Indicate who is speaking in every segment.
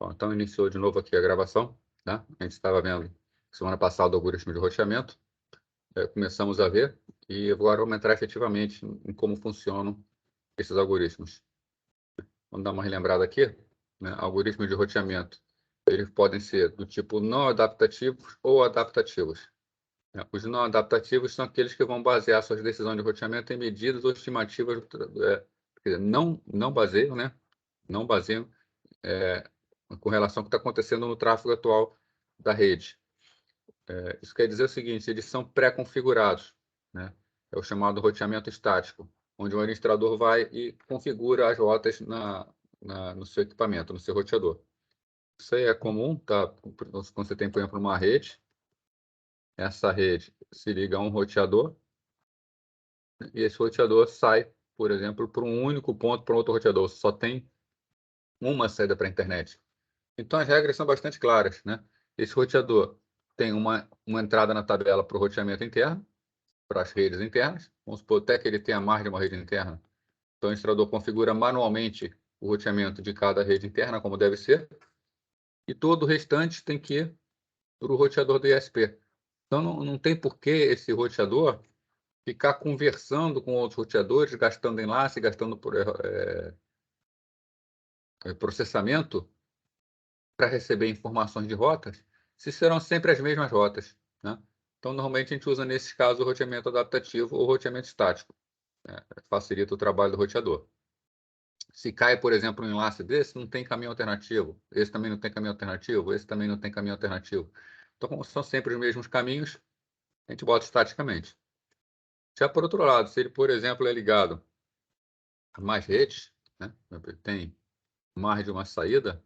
Speaker 1: Bom, então iniciou de novo aqui a gravação, né? A gente estava vendo semana passada o algoritmo de roteamento, começamos a ver, e agora vamos entrar efetivamente em como funcionam esses algoritmos. Vamos dar uma relembrada aqui, né? Algoritmos de roteamento, eles podem ser do tipo não adaptativos ou adaptativos. Os não adaptativos são aqueles que vão basear suas decisões de roteamento em medidas ou estimativas, quer dizer, não baseiam, né? Não baseiam com relação ao que está acontecendo no tráfego atual da rede. Isso quer dizer o seguinte, eles são pré-configurados, né? É o chamado roteamento estático, onde o administrador vai e configura as rotas no seu equipamento, no seu roteador. Isso aí é comum, tá? Quando você tem, por exemplo, uma rede, essa rede se liga a um roteador, e esse roteador sai, por exemplo, para um único ponto para outro roteador. Só tem uma saída para a internet. Então, as regras são bastante claras, né? Esse roteador tem uma entrada na tabela para o roteamento interno, para as redes internas. Vamos supor até que ele tenha mais de uma rede interna. Então, o administrador configura manualmente o roteamento de cada rede interna, como deve ser, e todo o restante tem que ir para o roteador do ISP. Então, não tem por que esse roteador ficar conversando com outros roteadores, gastando enlace, gastando processamento para receber informações de rotas, se serão sempre as mesmas rotas, né? Então, normalmente, a gente usa, nesses casos, o roteamento adaptativo ou roteamento estático. Facilita o trabalho do roteador. Se cai, por exemplo, um enlace desse, não tem caminho alternativo. Esse também não tem caminho alternativo, esse também não tem caminho alternativo. Então, como são sempre os mesmos caminhos, a gente bota estaticamente. Já por outro lado, se ele, por exemplo, é ligado a mais redes, né? Tem mais de uma saída,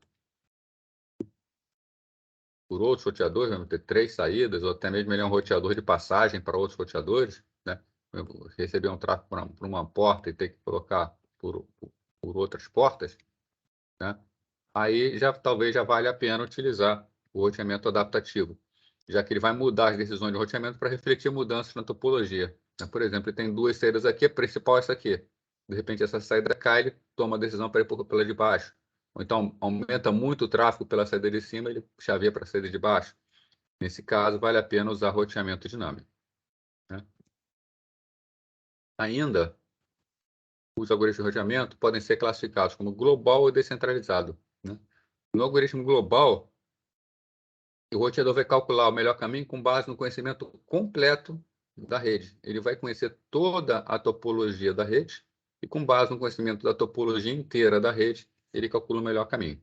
Speaker 1: por outros roteadores, vamos ter 3 saídas, ou até mesmo ele é um roteador de passagem para outros roteadores, né? Receber um tráfego para uma porta e ter que colocar por outras portas, né? Aí talvez já valha a pena utilizar o roteamento adaptativo, já que ele vai mudar as decisões de roteamento para refletir mudanças na topologia. Por exemplo, ele tem 2 saídas aqui, a principal é essa aqui. De repente, essa saída cai, ele toma a decisão para ir pela de baixo. Ou então, aumenta muito o tráfego pela saída de cima, ele chaveia para a saída de baixo. Nesse caso, vale a pena usar roteamento dinâmico, né? Ainda, os algoritmos de roteamento podem ser classificados como global ou descentralizado, né? No algoritmo global, o roteador vai calcular o melhor caminho com base no conhecimento completo da rede. Ele vai conhecer toda a topologia da rede e, com base no conhecimento da topologia inteira da rede, ele calcula o melhor caminho,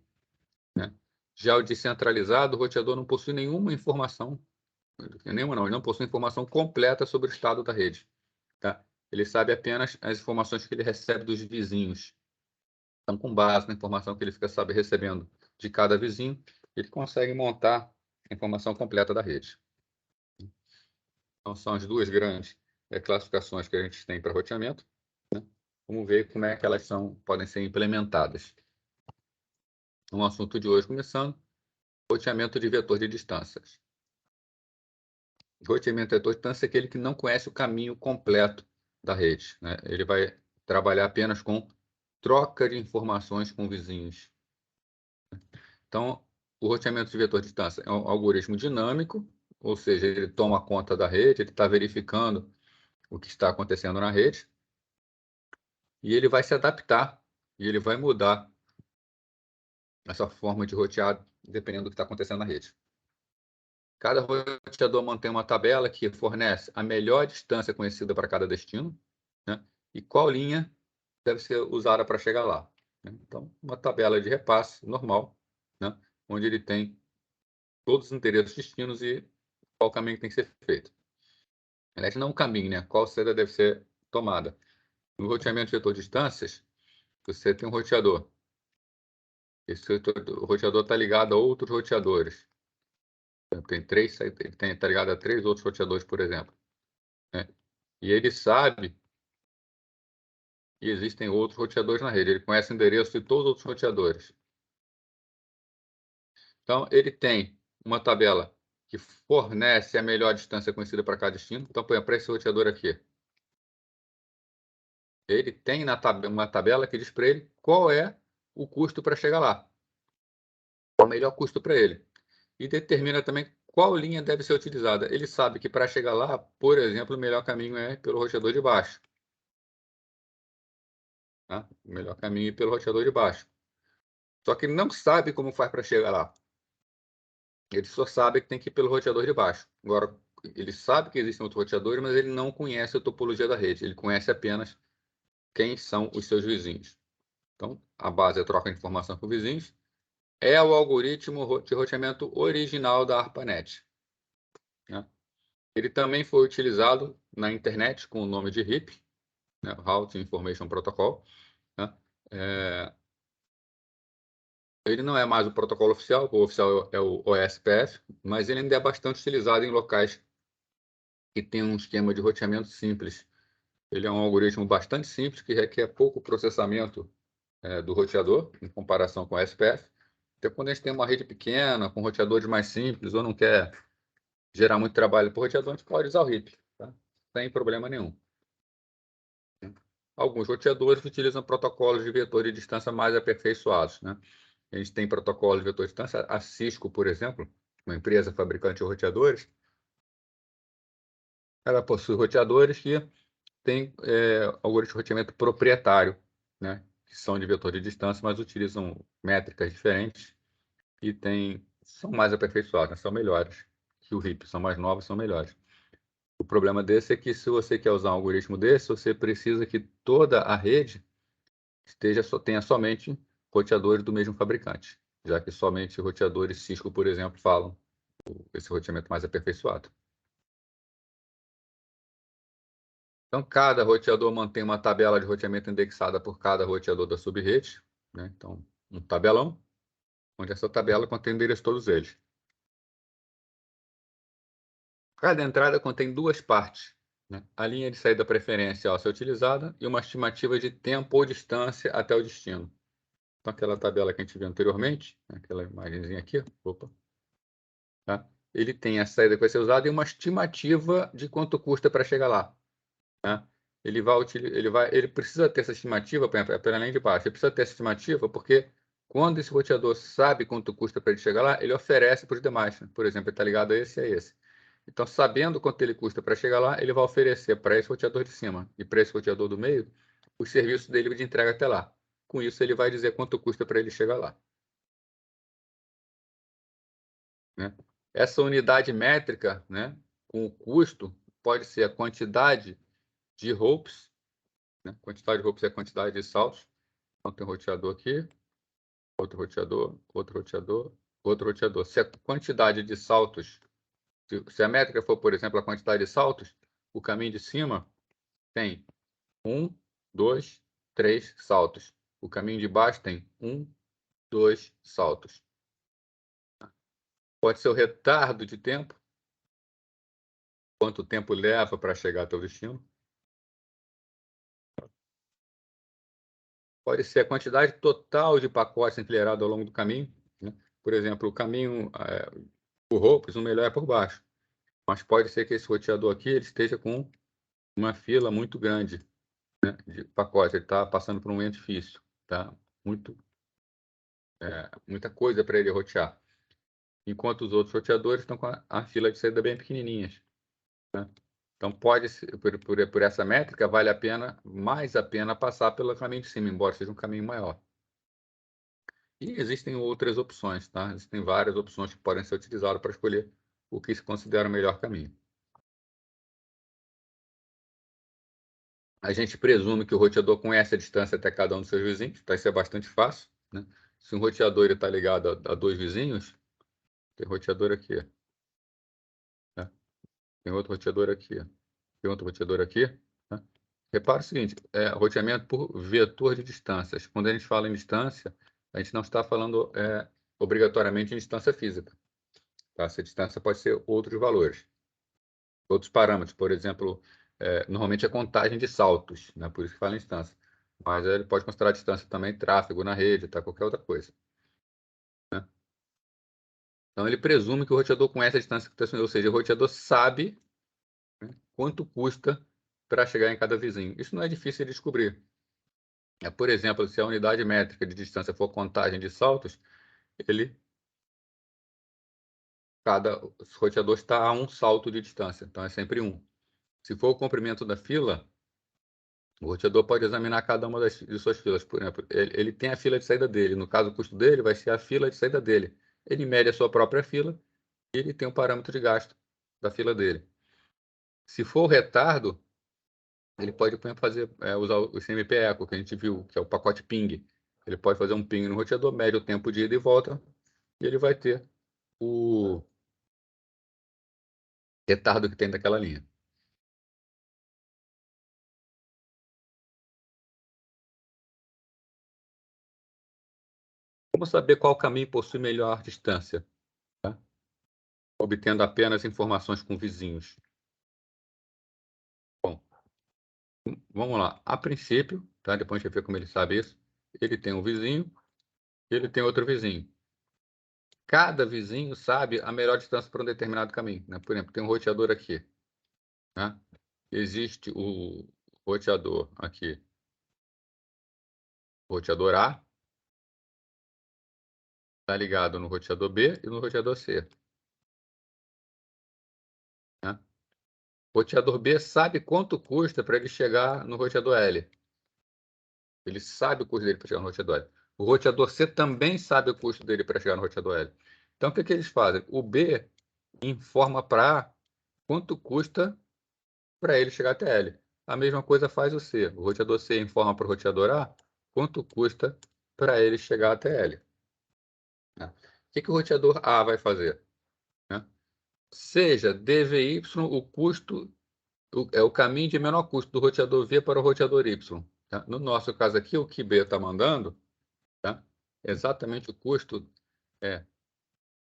Speaker 1: né? Já o descentralizado, o roteador não possui nenhuma informação, ele não possui informação completa sobre o estado da rede, tá? Ele sabe apenas as informações que ele recebe dos vizinhos. Então, com base na informação que ele fica recebendo de cada vizinho, ele consegue montar a informação completa da rede. Então, são as duas grandes classificações que a gente tem para roteamento, né? Vamos ver como é que elas podem ser implementadas. No assunto de hoje, começando, roteamento de vetor de distâncias. Roteamento de vetor de distância é aquele que não conhece o caminho completo da rede, né? Ele vai trabalhar apenas com troca de informações com vizinhos. Então, o roteamento de vetor de distância é um algoritmo dinâmico, ou seja, ele toma conta da rede, ele está verificando o que está acontecendo na rede, e ele vai se adaptar, e ele vai mudar essa forma de rotear, dependendo do que está acontecendo na rede. Cada roteador mantém uma tabela que fornece a melhor distância conhecida para cada destino, né? E qual linha deve ser usada para chegar lá, né? Então, uma tabela de repasse normal, né? Onde ele tem todos os endereços destinos e qual caminho tem que ser feito. Aliás, não o caminho, né? Qual saída deve ser tomada. No roteamento de vetor de distâncias, você tem um roteador. Esse roteador está ligado a outros roteadores. Ele está ligado a 3 outros roteadores, por exemplo, né? E ele sabe que existem outros roteadores na rede. Ele conhece o endereço de todos os outros roteadores. Então, ele tem uma tabela que fornece a melhor distância conhecida para cada destino. Então, por exemplo, para esse roteador aqui, ele tem uma tabela que diz para ele qual é o custo para chegar lá. o melhor custo para ele. E determina também qual linha deve ser utilizada. Ele sabe que para chegar lá, por exemplo, o melhor caminho é pelo roteador de baixo. Tá? O melhor caminho é pelo roteador de baixo. Só que ele não sabe como faz para chegar lá. Ele só sabe que tem que ir pelo roteador de baixo. Agora, ele sabe que existem outros roteadores, mas ele não conhece a topologia da rede. Ele conhece apenas quem são os seus vizinhos. Então, a base é troca de informação com vizinhos. É o algoritmo de roteamento original da ARPANET. Né? Ele também foi utilizado na internet com o nome de RIP, né? Route Information Protocol. Né? Ele não é mais o protocolo oficial, o oficial é o OSPF, mas ele ainda é bastante utilizado em locais que tem um esquema de roteamento simples. Ele é um algoritmo bastante simples, que requer pouco processamento do roteador, em comparação com o SPF. Então, quando a gente tem uma rede pequena, com roteadores mais simples, ou não quer gerar muito trabalho para o roteador, a gente pode usar o RIP, tá? Sem problema nenhum. Alguns roteadores utilizam protocolos de vetor de distância mais aperfeiçoados, né? A gente tem protocolos de vetor de distância, a Cisco, por exemplo, uma empresa fabricante de roteadores, ela possui roteadores que têm algoritmo de roteamento proprietário, né? Que são de vetor de distância, mas utilizam métricas diferentes e são mais aperfeiçoados, né? São melhores que o RIP, são mais novos, são melhores. O problema desse é que, se você quer usar um algoritmo desse, você precisa que toda a rede tenha somente roteadores do mesmo fabricante, já que somente roteadores Cisco, por exemplo, falam esse roteamento mais aperfeiçoado. Então, cada roteador mantém uma tabela de roteamento indexada por cada roteador da subrede, né? Então, um tabelão, onde essa tabela contém o endereço de todos eles. Cada entrada contém duas partes, né? A linha de saída preferencial a ser utilizada e uma estimativa de tempo ou distância até o destino. Então, aquela tabela que a gente viu anteriormente, aquela imagenzinha aqui, opa, tá? Ele tem a saída que vai ser usada e uma estimativa de quanto custa para chegar lá. Tá? Ele precisa ter essa estimativa, pela linha de baixo, ele precisa ter essa estimativa porque quando esse roteador sabe quanto custa para ele chegar lá, ele oferece para os demais. Por exemplo, ele está ligado a esse e a esse. Então, sabendo quanto ele custa para chegar lá, ele vai oferecer para esse roteador de cima e para esse roteador do meio o serviço dele de entrega até lá. Com isso, ele vai dizer quanto custa para ele chegar lá. Né? Essa unidade métrica, né, com o custo, pode ser a quantidade de hops, né? Quantidade de hops é a quantidade de saltos. Então, tem um roteador aqui, outro roteador, outro roteador, outro roteador. Se a quantidade de saltos, se a métrica for, por exemplo, a quantidade de saltos, o caminho de cima tem 1, 2, 3 saltos. O caminho de baixo tem 1, 2 saltos. Pode ser o retardo de tempo, quanto tempo leva para chegar até o destino. Pode ser a quantidade total de pacotes enfileirados ao longo do caminho, né? Por exemplo, o caminho por roupas, o melhor é por baixo. Mas pode ser que esse roteador aqui ele esteja com uma fila muito grande, né, de pacotes. Ele está passando por um momento difícil. Tá? Muita coisa para ele rotear. Enquanto os outros roteadores estão com a fila de saída bem pequenininhas. Né? Então, pode ser, por essa métrica, vale mais a pena passar pelo caminho de cima, embora seja um caminho maior. E existem outras opções, tá? Existem várias opções que podem ser utilizadas para escolher o que se considera o melhor caminho. A gente presume que o roteador conhece a distância até cada um dos seus vizinhos, então isso é bastante fácil, né? Se um roteador está ligado a dois vizinhos, tem roteador aqui, né? Tem outro roteador aqui, tem outro roteador aqui, né? Repara o seguinte, roteamento por vetor de distâncias. Quando a gente fala em distância, a gente não está falando obrigatoriamente em distância física. Tá? Essa distância pode ser outros valores, outros parâmetros. Por exemplo, normalmente é contagem de saltos, né? Por isso que fala em distância. Mas ele pode considerar a distância também tráfego na rede, tá? Qualquer outra coisa. Né? Então, ele presume que o roteador conhece a distância que está sendo, ou seja, o roteador sabe, né, quanto custa para chegar em cada vizinho. Isso não é difícil de descobrir. Por exemplo, se a unidade métrica de distância for contagem de saltos, ele cada roteador está a um salto de distância, então é sempre um. Se for o comprimento da fila, o roteador pode examinar cada uma de suas filas. Por exemplo, ele tem a fila de saída dele. No caso, o custo dele vai ser a fila de saída dele. Ele mede a sua própria fila e ele tem um parâmetro de gasto da fila dele. Se for o retardo, ele pode, por exemplo, usar o CMP Echo, que a gente viu, que é o pacote ping. Ele pode fazer um ping no roteador, mede o tempo de ida e volta, e ele vai ter o retardo que tem daquela linha. Como saber qual caminho possui melhor distância? Tá? Obtendo apenas informações com vizinhos. Bom, vamos lá. A princípio, tá? Depois a gente vai ver como ele sabe isso. Ele tem um vizinho, ele tem outro vizinho. Cada vizinho sabe a melhor distância para um determinado caminho, né? Por exemplo, tem um roteador aqui, né? Existe o roteador aqui, o roteador A, está ligado no roteador B e no roteador C, né? O roteador B sabe quanto custa para ele chegar no roteador L. Ele sabe o custo dele para chegar no roteador L. O roteador C também sabe o custo dele para chegar no roteador L. Então, o que eles fazem? O B informa para A quanto custa para ele chegar até L. A mesma coisa faz o C. O roteador C informa para o roteador A quanto custa para ele chegar até L. Né? O que o roteador A vai fazer? Né? Seja dVy o custo, é o caminho de menor custo do roteador V para o roteador Y. Tá? No nosso caso aqui, o que B está mandando, tá? Exatamente o custo é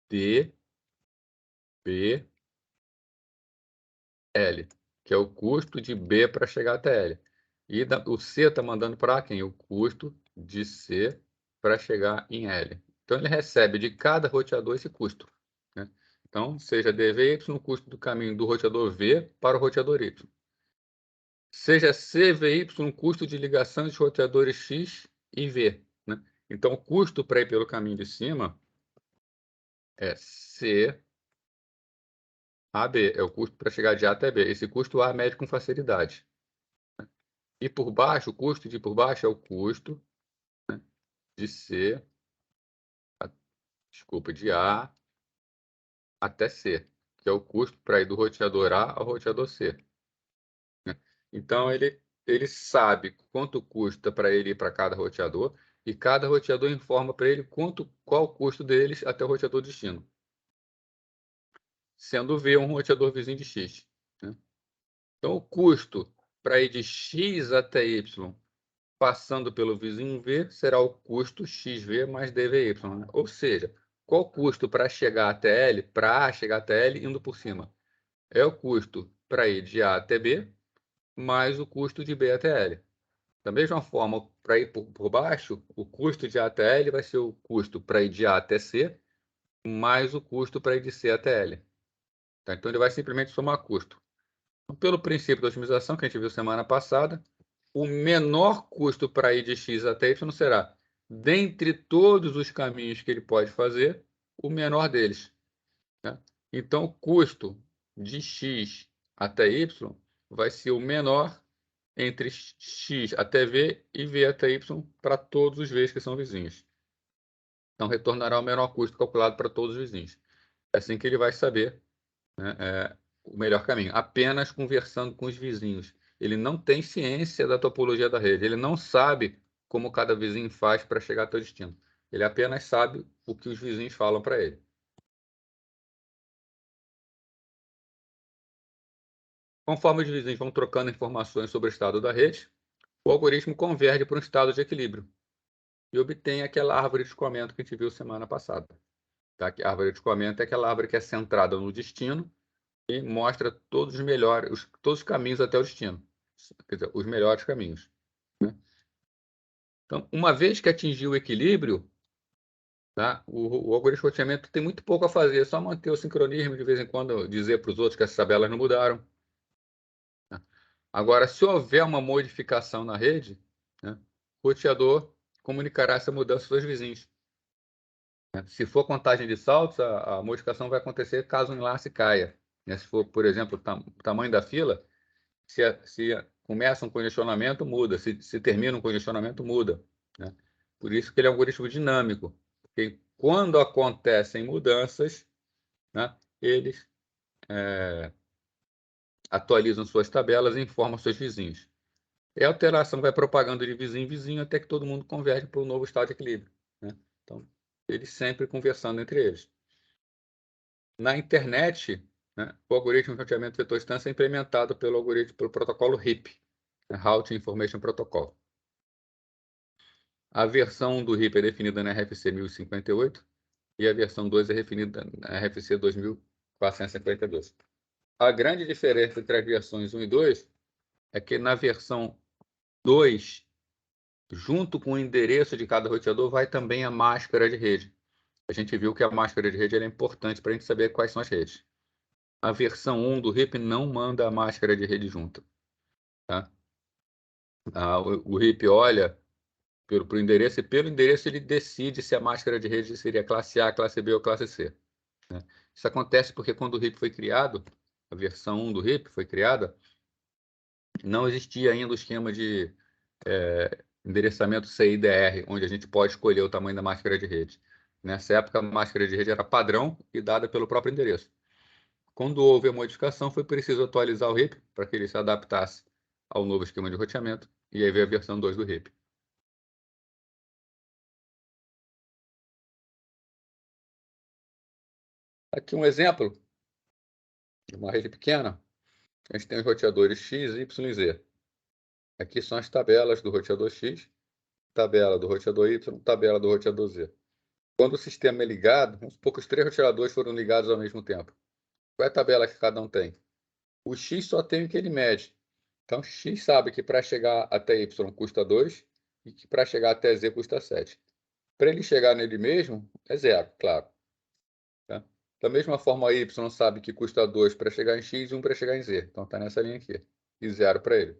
Speaker 1: dBL, que é o custo de B para chegar até L. E o C está mandando para quem? O custo de C para chegar em L. Então, ele recebe de cada roteador esse custo. Né? Então, seja dVy o custo do caminho do roteador V para o roteador Y. Seja CVY o custo de ligação dos roteadores X e V. Né? Então, o custo para ir pelo caminho de cima é CAB, é o custo para chegar de A até B. Esse custo A mede com facilidade. E por baixo, o custo de por baixo é o custo, né, de C, desculpa, de A até C, que é o custo para ir do roteador A ao roteador C. Né? Então, ele sabe quanto custa para ele ir para cada roteador, e cada roteador informa para ele qual o custo deles até o roteador destino. Sendo V um roteador vizinho de X. Né? Então, o custo para ir de X até Y, passando pelo vizinho V, será o custo XV mais dVy. Né? Ou seja, qual o custo para chegar até L, para A chegar até L indo por cima? É o custo para ir de A até B, mais o custo de B até L. Da mesma forma, para ir por baixo, o custo de A até L vai ser o custo para ir de A até C, mais o custo para ir de C até L. Tá? Então, ele vai simplesmente somar custo. Então, pelo princípio da otimização que a gente viu semana passada, o menor custo para ir de X até Y será, dentre todos os caminhos que ele pode fazer, o menor deles. Né? Então, o custo de X até Y vai ser o menor entre X até V e V até Y para todos os Vs que são vizinhos. Então, retornará o menor custo calculado para todos os vizinhos. É assim que ele vai saber, né, o melhor caminho, apenas conversando com os vizinhos. Ele não tem ciência da topologia da rede, ele não sabe como cada vizinho faz para chegar até o destino. Ele apenas sabe o que os vizinhos falam para ele. Conforme os vizinhos vão trocando informações sobre o estado da rede, o algoritmo converge para um estado de equilíbrio e obtém aquela árvore de escoamento que a gente viu semana passada. Tá? A árvore de escoamento é aquela árvore que é centrada no destino e mostra todos os melhores, todos os caminhos até o destino, quer dizer, os melhores caminhos. Né? Então, uma vez que atingiu o equilíbrio, tá? O algoritmo de roteamento tem muito pouco a fazer, é só manter o sincronismo, de vez em quando dizer para os outros que essas tabelas não mudaram. Tá? Agora, se houver uma modificação na rede, né, o roteador comunicará essa mudança aos vizinhos. né? Se for contagem de saltos, a modificação vai acontecer caso o enlace caia, né? Se for, por exemplo, o tamanho da fila, se começa um congestionamento, muda. Se termina um congestionamento, muda, né? Por isso que ele é um algoritmo dinâmico. Porque quando acontecem mudanças, né, eles atualizam suas tabelas e informam seus vizinhos. E a alteração vai propagando de vizinho em vizinho até que todo mundo converge para o novo estado de equilíbrio, né? Então, eles sempre conversando entre eles. Na internet, né, o algoritmo de roteamento vetor-distância é implementado pelo protocolo RIP, né, Routing Information Protocol. A versão do RIP é definida na RFC 1058 e a versão 2 é definida na RFC 2452. A grande diferença entre as versões 1 e 2 é que na versão 2, junto com o endereço de cada roteador, vai também a máscara de rede. A gente viu que a máscara de rede é importante para a gente saber quais são as redes. A versão 1 do RIP não manda a máscara de rede junto, tá? O RIP olha pelo endereço e pelo endereço ele decide se a máscara de rede seria classe A, classe B ou classe C, né? Isso acontece porque quando o RIP foi criado, a versão 1 do RIP foi criada, não existia ainda o esquema de endereçamento CIDR, onde a gente pode escolher o tamanho da máscara de rede. Nessa época, a máscara de rede era padrão e dada pelo próprio endereço. Quando houve a modificação, foi preciso atualizar o RIP para que ele se adaptasse ao novo esquema de roteamento, e aí veio a versão 2 do RIP. Aqui um exemplo de uma rede pequena. A gente tem os roteadores X, Y e Z. Aqui são as tabelas do roteador X, tabela do roteador Y, tabela do roteador Z. Quando o sistema é ligado, vamos supor que os 3 roteadores foram ligados ao mesmo tempo. Qual é a tabela que cada um tem? O X só tem o que ele mede. Então, X sabe que para chegar até Y custa 2 e que para chegar até Z custa 7. Para ele chegar nele mesmo, é 0, claro, tá? Da mesma forma, Y sabe que custa 2 para chegar em X e 1 para chegar em Z. Então, está nessa linha aqui. E 0 para ele.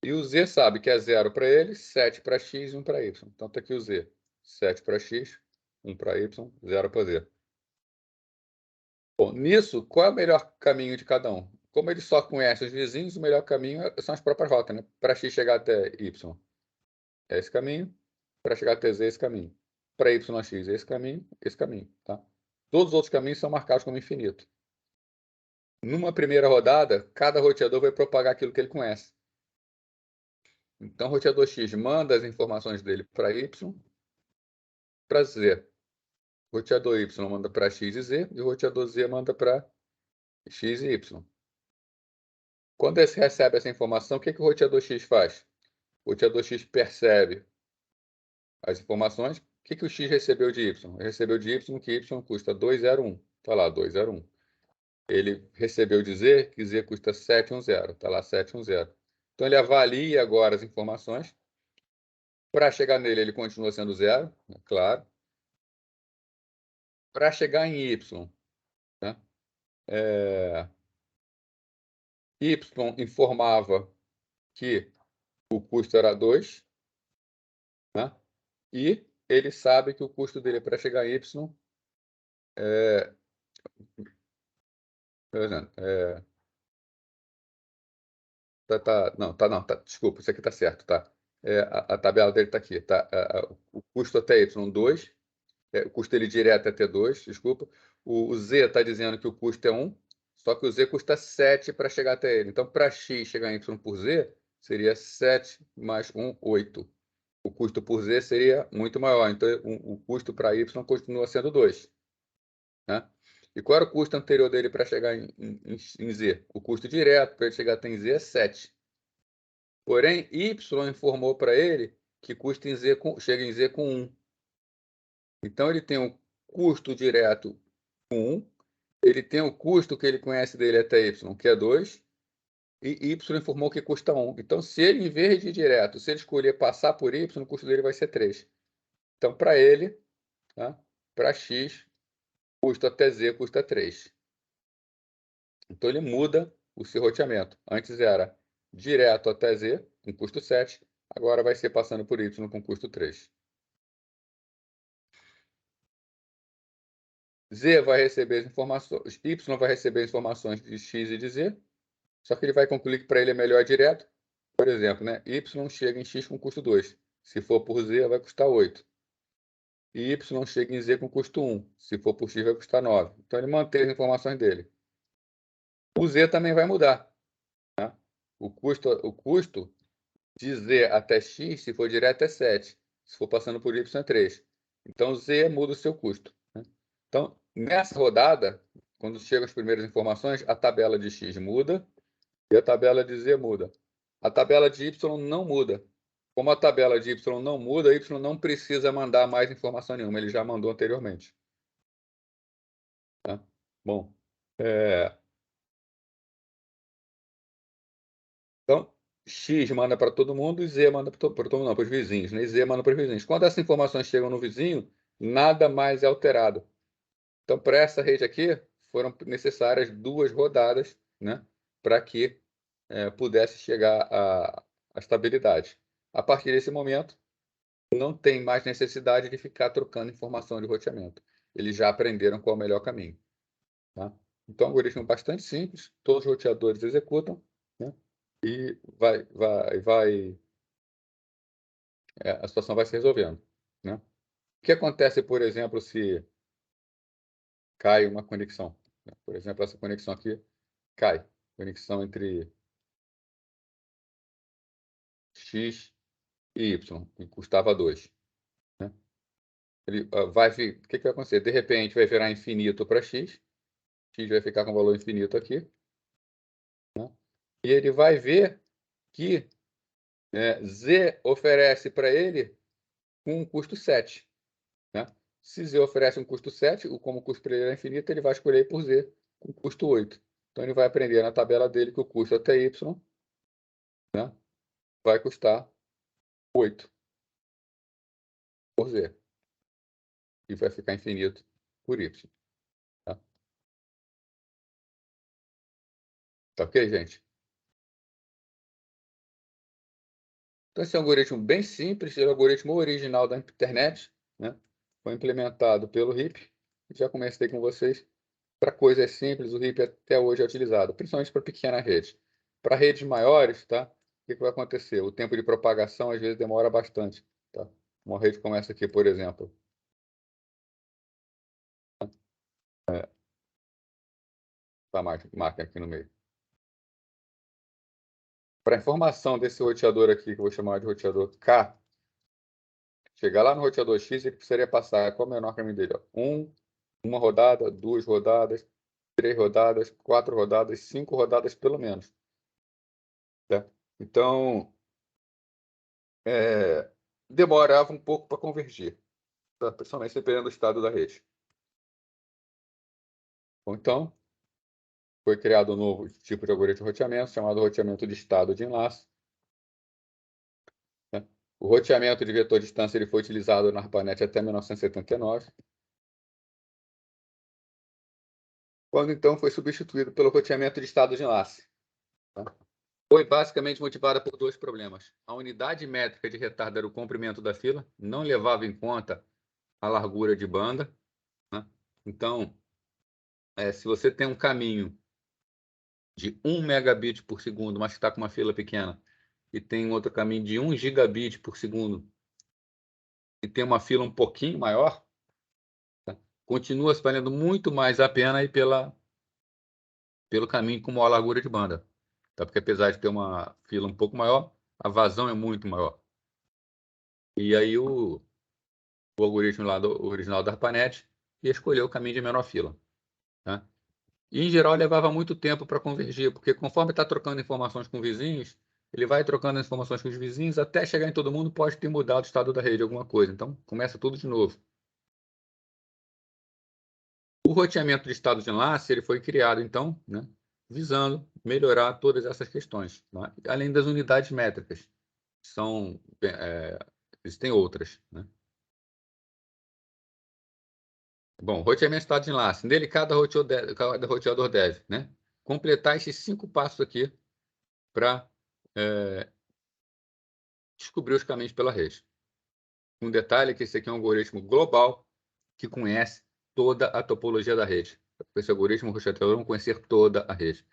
Speaker 1: E o Z sabe que é 0 para ele, 7 para X e 1 para Y. Então, está aqui o Z. 7 para X, 1 para Y, 0 para Z. Bom, nisso, qual é o melhor caminho de cada um? Como ele só conhece os vizinhos, o melhor caminho são as próprias rotas, né? Para X chegar até Y, é esse caminho. Para chegar até Z, é esse caminho. Para Y a X, é esse caminho, tá? Todos os outros caminhos são marcados como infinito. Numa primeira rodada, cada roteador vai propagar aquilo que ele conhece. Então, o roteador X manda as informações dele para Y, para Z. O roteador Y manda para X e Z, e o roteador Z manda para X e Y. Quando ele recebe essa informação, o que o roteador X faz? O roteador X percebe as informações. O que o X recebeu de Y? Ele recebeu de Y que Y custa 201. Está lá, 201. Ele recebeu de Z que Z custa 710. Está lá, 710. Então, ele avalia agora as informações. Para chegar nele, ele continua sendo 0, é claro. Para chegar em Y, né? Y informava que o custo era 2, né? E ele sabe que o custo dele para chegar em Y é, por exemplo, não, desculpa, isso aqui está certo, tá? A tabela dele está aqui, tá? O custo até Y, 2, o custo dele direto é T2, desculpa. O Z está dizendo que o custo é 1, só que o Z custa 7 para chegar até ele. Então, para X chegar em Y por Z, seria 7 mais 1, 8. O custo por Z seria muito maior, então o custo para Y continua sendo 2, né? E qual era o custo anterior dele para chegar em Z? O custo direto para ele chegar até em Z é 7. Porém, Y informou para ele que custa em Z chega em Z com 1. Então, ele tem o custo direto com 1, ele tem o custo que ele conhece dele até Y, que é 2, e Y informou que custa 1. Então, se ele, em vez de ir direto, se ele escolher passar por Y, o custo dele vai ser 3. Então, para ele, tá? Para X, custo até Z custa 3. Então, ele muda o seu roteamento. Antes era direto até Z, com custo 7. Agora vai ser passando por Y com custo 3. Z vai receber as informações, Y vai receber as informações de X e de Z, só que ele vai concluir que para ele é melhor direto. Por exemplo, né? Y chega em X com custo 2. Se for por Z, vai custar 8. E Y chega em Z com custo 1. Se for por X, vai custar 9. Então, ele mantém as informações dele. O Z também vai mudar. Tá? O custo de Z até X, se for direto, é 7. Se for passando por Y, é 3. Então, Z muda o seu custo. Né? Então, nessa rodada, quando chegam as primeiras informações, a tabela de X muda e a tabela de Z muda. A tabela de Y não muda. Como a tabela de Y não muda, Y não precisa mandar mais informação nenhuma, ele já mandou anteriormente. Tá? Bom, então, X manda para todo mundo e Z manda para todo mundo, não, para os vizinhos, né? E Z manda para os vizinhos. Quando essas informações chegam no vizinho, nada mais é alterado. Então, para essa rede aqui, foram necessárias 2 rodadas, né, para que pudesse chegar à estabilidade. A partir desse momento, não tem mais necessidade de ficar trocando informação de roteamento. Eles já aprenderam qual é o melhor caminho. Tá? Então, é um algoritmo bastante simples, todos os roteadores executam, né? E a situação vai se resolvendo. Né? O que acontece, por exemplo, se cai uma conexão? Né? Por exemplo, essa conexão aqui cai. Conexão entre X e Y, que custava 2. Né? O que vai acontecer? De repente, vai virar infinito para X. X vai ficar com valor infinito aqui. Né? E ele vai ver que Z oferece para ele um custo 7. Né? Se Z oferece um custo 7, como o custo para ele é infinito, ele vai escolher por Z com custo 8. Então, ele vai aprender na tabela dele que o custo até Y, né, vai custar 8 por Z. E vai ficar infinito por Y. Tá, tá ok, gente? Então, esse é um algoritmo bem simples, é o algoritmo original da internet, né? Foi implementado pelo RIP. Já comecei com vocês. Para coisas simples, o RIP até hoje é utilizado, principalmente para pequena rede. Para redes maiores, tá? O que vai acontecer? O tempo de propagação às vezes demora bastante. Tá? Uma rede começa aqui, por exemplo. Tá, marca aqui no meio. Para informação desse roteador aqui, que eu vou chamar de roteador K, chegar lá no roteador X, ele precisaria passar, qual é o menor caminho dele? Uma rodada, 2 rodadas, 3 rodadas, 4 rodadas, 5 rodadas pelo menos. Tá? Então, demorava um pouco para convergir, tá? Principalmente dependendo do estado da rede. Ou então, foi criado um novo tipo de algoritmo de roteamento, chamado roteamento de estado de enlace. Né? O roteamento de vetor de distância ele foi utilizado na ARPANET até 1979. Quando então foi substituído pelo roteamento de estado de enlace. Tá? Foi basicamente motivada por 2 problemas. A unidade métrica de retardo era o comprimento da fila, não levava em conta a largura de banda. Né? Então, se você tem um caminho de 1 megabit por segundo, mas que está com uma fila pequena, e tem outro caminho de 1 gigabit por segundo, e tem uma fila um pouquinho maior, tá? Continua se valendo muito mais a pena ir pelo caminho com maior largura de banda. Tá? Porque apesar de ter uma fila um pouco maior, a vazão é muito maior. E aí o algoritmo lá do original da ARPANET ia escolher o caminho de menor fila. Tá? E, em geral, levava muito tempo para convergir, porque conforme está trocando informações com vizinhos, ele vai trocando informações com os vizinhos, até chegar em todo mundo, pode ter mudado o estado da rede, alguma coisa. Então, começa tudo de novo. O roteamento de estado de enlace ele foi criado, então, né, visando melhorar todas essas questões, né? Além das unidades métricas. Existem outras. Né? Bom, roteamento de estado de enlace. Nele, cada roteador deve, né, completar esses 5 passos aqui para descobrir os caminhos pela rede. Um detalhe é que esse aqui é um algoritmo global que conhece toda a topologia da rede. Com esse algoritmo, o roteador vai conhecer toda a rede.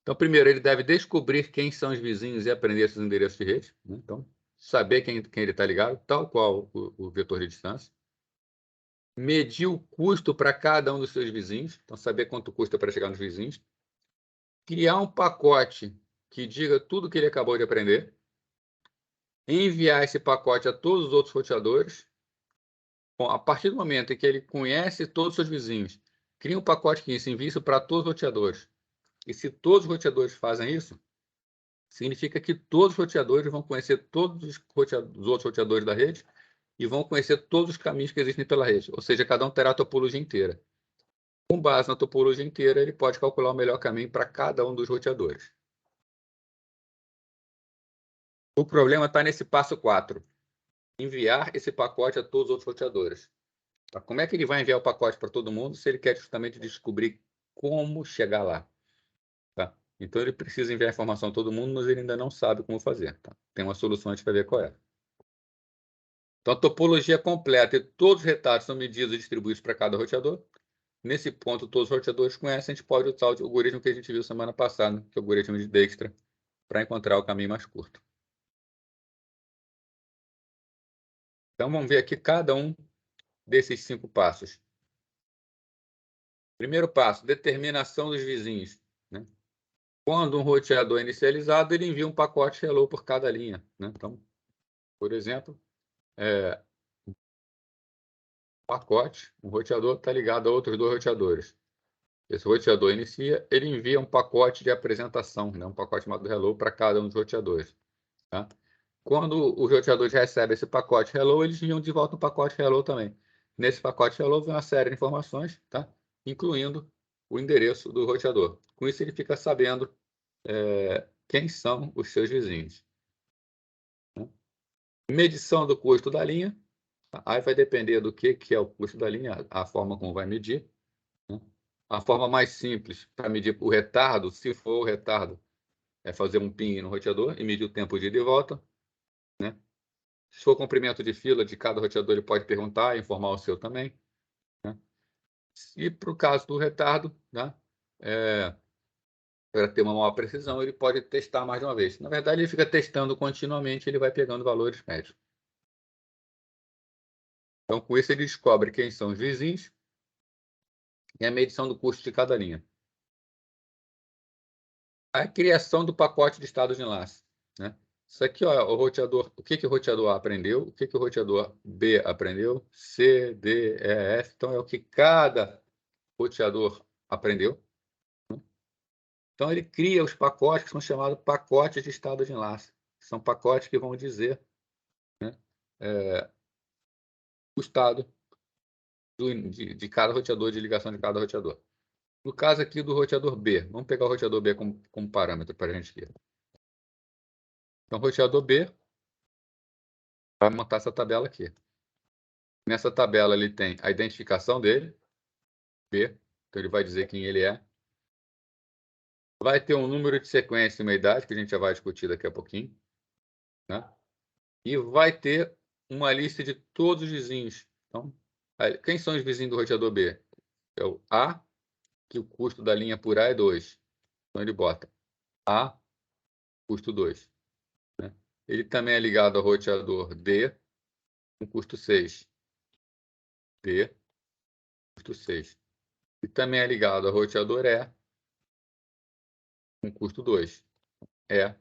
Speaker 1: Então, primeiro, ele deve descobrir quem são os vizinhos e aprender esses endereços de rede. Né? Então, saber quem ele está ligado, tal qual o vetor de distância. Medir o custo para cada um dos seus vizinhos. Então, saber quanto custa para chegar nos vizinhos. Criar um pacote que diga tudo que ele acabou de aprender. Enviar esse pacote a todos os outros roteadores. Bom, a partir do momento em que ele conhece todos os seus vizinhos, cria um pacote que envia isso para todos os roteadores. E se todos os roteadores fazem isso, significa que todos os roteadores vão conhecer todos os outros roteadores da rede e vão conhecer todos os caminhos que existem pela rede. Ou seja, cada um terá a topologia inteira. Com base na topologia inteira, ele pode calcular o melhor caminho para cada um dos roteadores. O problema está nesse passo 4. Enviar esse pacote a todos os outros roteadores. Como é que ele vai enviar o pacote para todo mundo se ele quer justamente descobrir como chegar lá? Tá? Então, ele precisa enviar a informação a todo mundo, mas ele ainda não sabe como fazer. Tá? Tem uma solução, a gente vai ver qual é. Então, a topologia completa e todos os retardos são medidos e distribuídos para cada roteador. Nesse ponto, todos os roteadores conhecem, a gente pode usar o algoritmo que a gente viu semana passada, que é o algoritmo de Dijkstra, para encontrar o caminho mais curto. Então, vamos ver aqui cada um desses 5 passos. Primeiro passo, determinação dos vizinhos. Né? Quando um roteador é inicializado, ele envia um pacote hello por cada linha. Né? Então, por exemplo, pacote, um roteador está ligado a outros 2 roteadores. Esse roteador inicia, ele envia um pacote de apresentação, né? Um pacote chamado hello para cada um dos roteadores. Tá? Quando os roteadores recebem esse pacote hello, eles enviam de volta um pacote hello também. Nesse pacote hello vem uma série de informações, tá? Incluindo o endereço do roteador. Com isso, ele fica sabendo quem são os seus vizinhos. Né? Medição do custo da linha. Aí vai depender do que é o custo da linha, a forma como vai medir. Né? A forma mais simples para medir o retardo, se for o retardo, é fazer um ping no roteador e medir o tempo de ida e volta. Né? Se for comprimento de fila de cada roteador, ele pode perguntar e informar o seu também. Né? E para o caso do retardo, né? Para ter uma maior precisão, ele pode testar mais de uma vez. Na verdade, ele fica testando continuamente, ele vai pegando valores médios. Então, com isso, ele descobre quem são os vizinhos e a medição do custo de cada linha. A criação do pacote de estado de enlace. Né? Isso aqui, ó, o roteador, o que o roteador A aprendeu, o que o roteador B aprendeu, C, D, E, F. Então, é o que cada roteador aprendeu. Né? Então, ele cria os pacotes que são chamados pacotes de estado de enlace. São pacotes que vão dizer, né, o estado de cada roteador, de ligação de cada roteador. No caso aqui do roteador B, vamos pegar o roteador B como parâmetro para a gente aqui. Então, o roteador B vai montar essa tabela aqui. Nessa tabela ele tem a identificação dele, B, então ele vai dizer quem ele é. Vai ter um número de sequência e uma idade, que a gente já vai discutir daqui a pouquinho. Né? E vai ter uma lista de todos os vizinhos. Então, quem são os vizinhos do roteador B? É o A, que o custo da linha por A é 2. Então ele bota A, custo 2. Né? Ele também é ligado ao roteador D, com custo 6. D, custo 6. E também é ligado ao roteador E, com custo 2. E,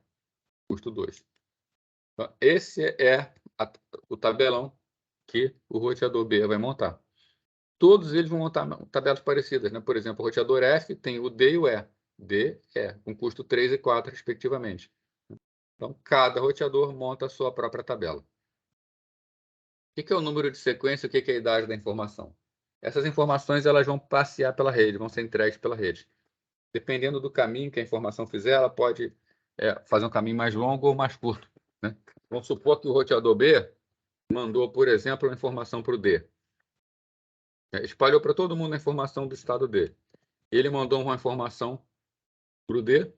Speaker 1: custo 2. Então, esse é o tabelão que o roteador B vai montar. Todos eles vão montar tabelas parecidas. Né? Por exemplo, o roteador F tem o D e o E. D, E, com custo 3 e 4, respectivamente. Então, cada roteador monta a sua própria tabela. O que é o número de sequência e o que é a idade da informação? Essas informações elas vão passear pela rede, vão ser entregues pela rede. Dependendo do caminho que a informação fizer, ela pode fazer um caminho mais longo ou mais curto. Né? Vamos supor que o roteador B mandou, por exemplo, uma informação para o D. Espalhou para todo mundo a informação do estado D. Ele mandou uma informação para o D,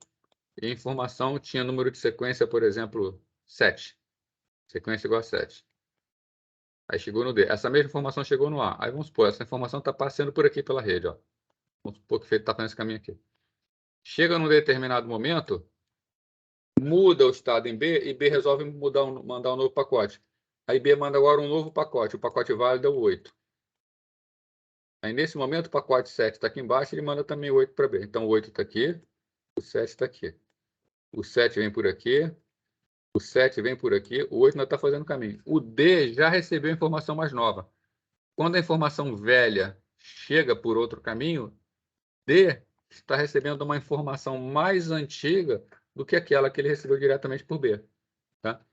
Speaker 1: e a informação tinha número de sequência, por exemplo, 7. Sequência igual a 7. Aí chegou no D. Essa mesma informação chegou no A. Aí vamos supor, essa informação está passando por aqui pela rede. Ó. Vamos supor que está fazendo esse caminho aqui. Chega num determinado momento, muda o estado em B e B resolve mandar um novo pacote. Aí B manda agora um novo pacote. O pacote válido é o 8. Aí nesse momento o pacote 7 está aqui embaixo, ele manda também o 8 para B. Então o 8 está aqui, o 7 está aqui. O 7 vem por aqui, o 7 vem por aqui, o 8 ainda está fazendo caminho. O D já recebeu a informação mais nova. Quando a informação velha chega por outro caminho, D está recebendo uma informação mais antiga do que aquela que ele recebeu diretamente por B. Tá?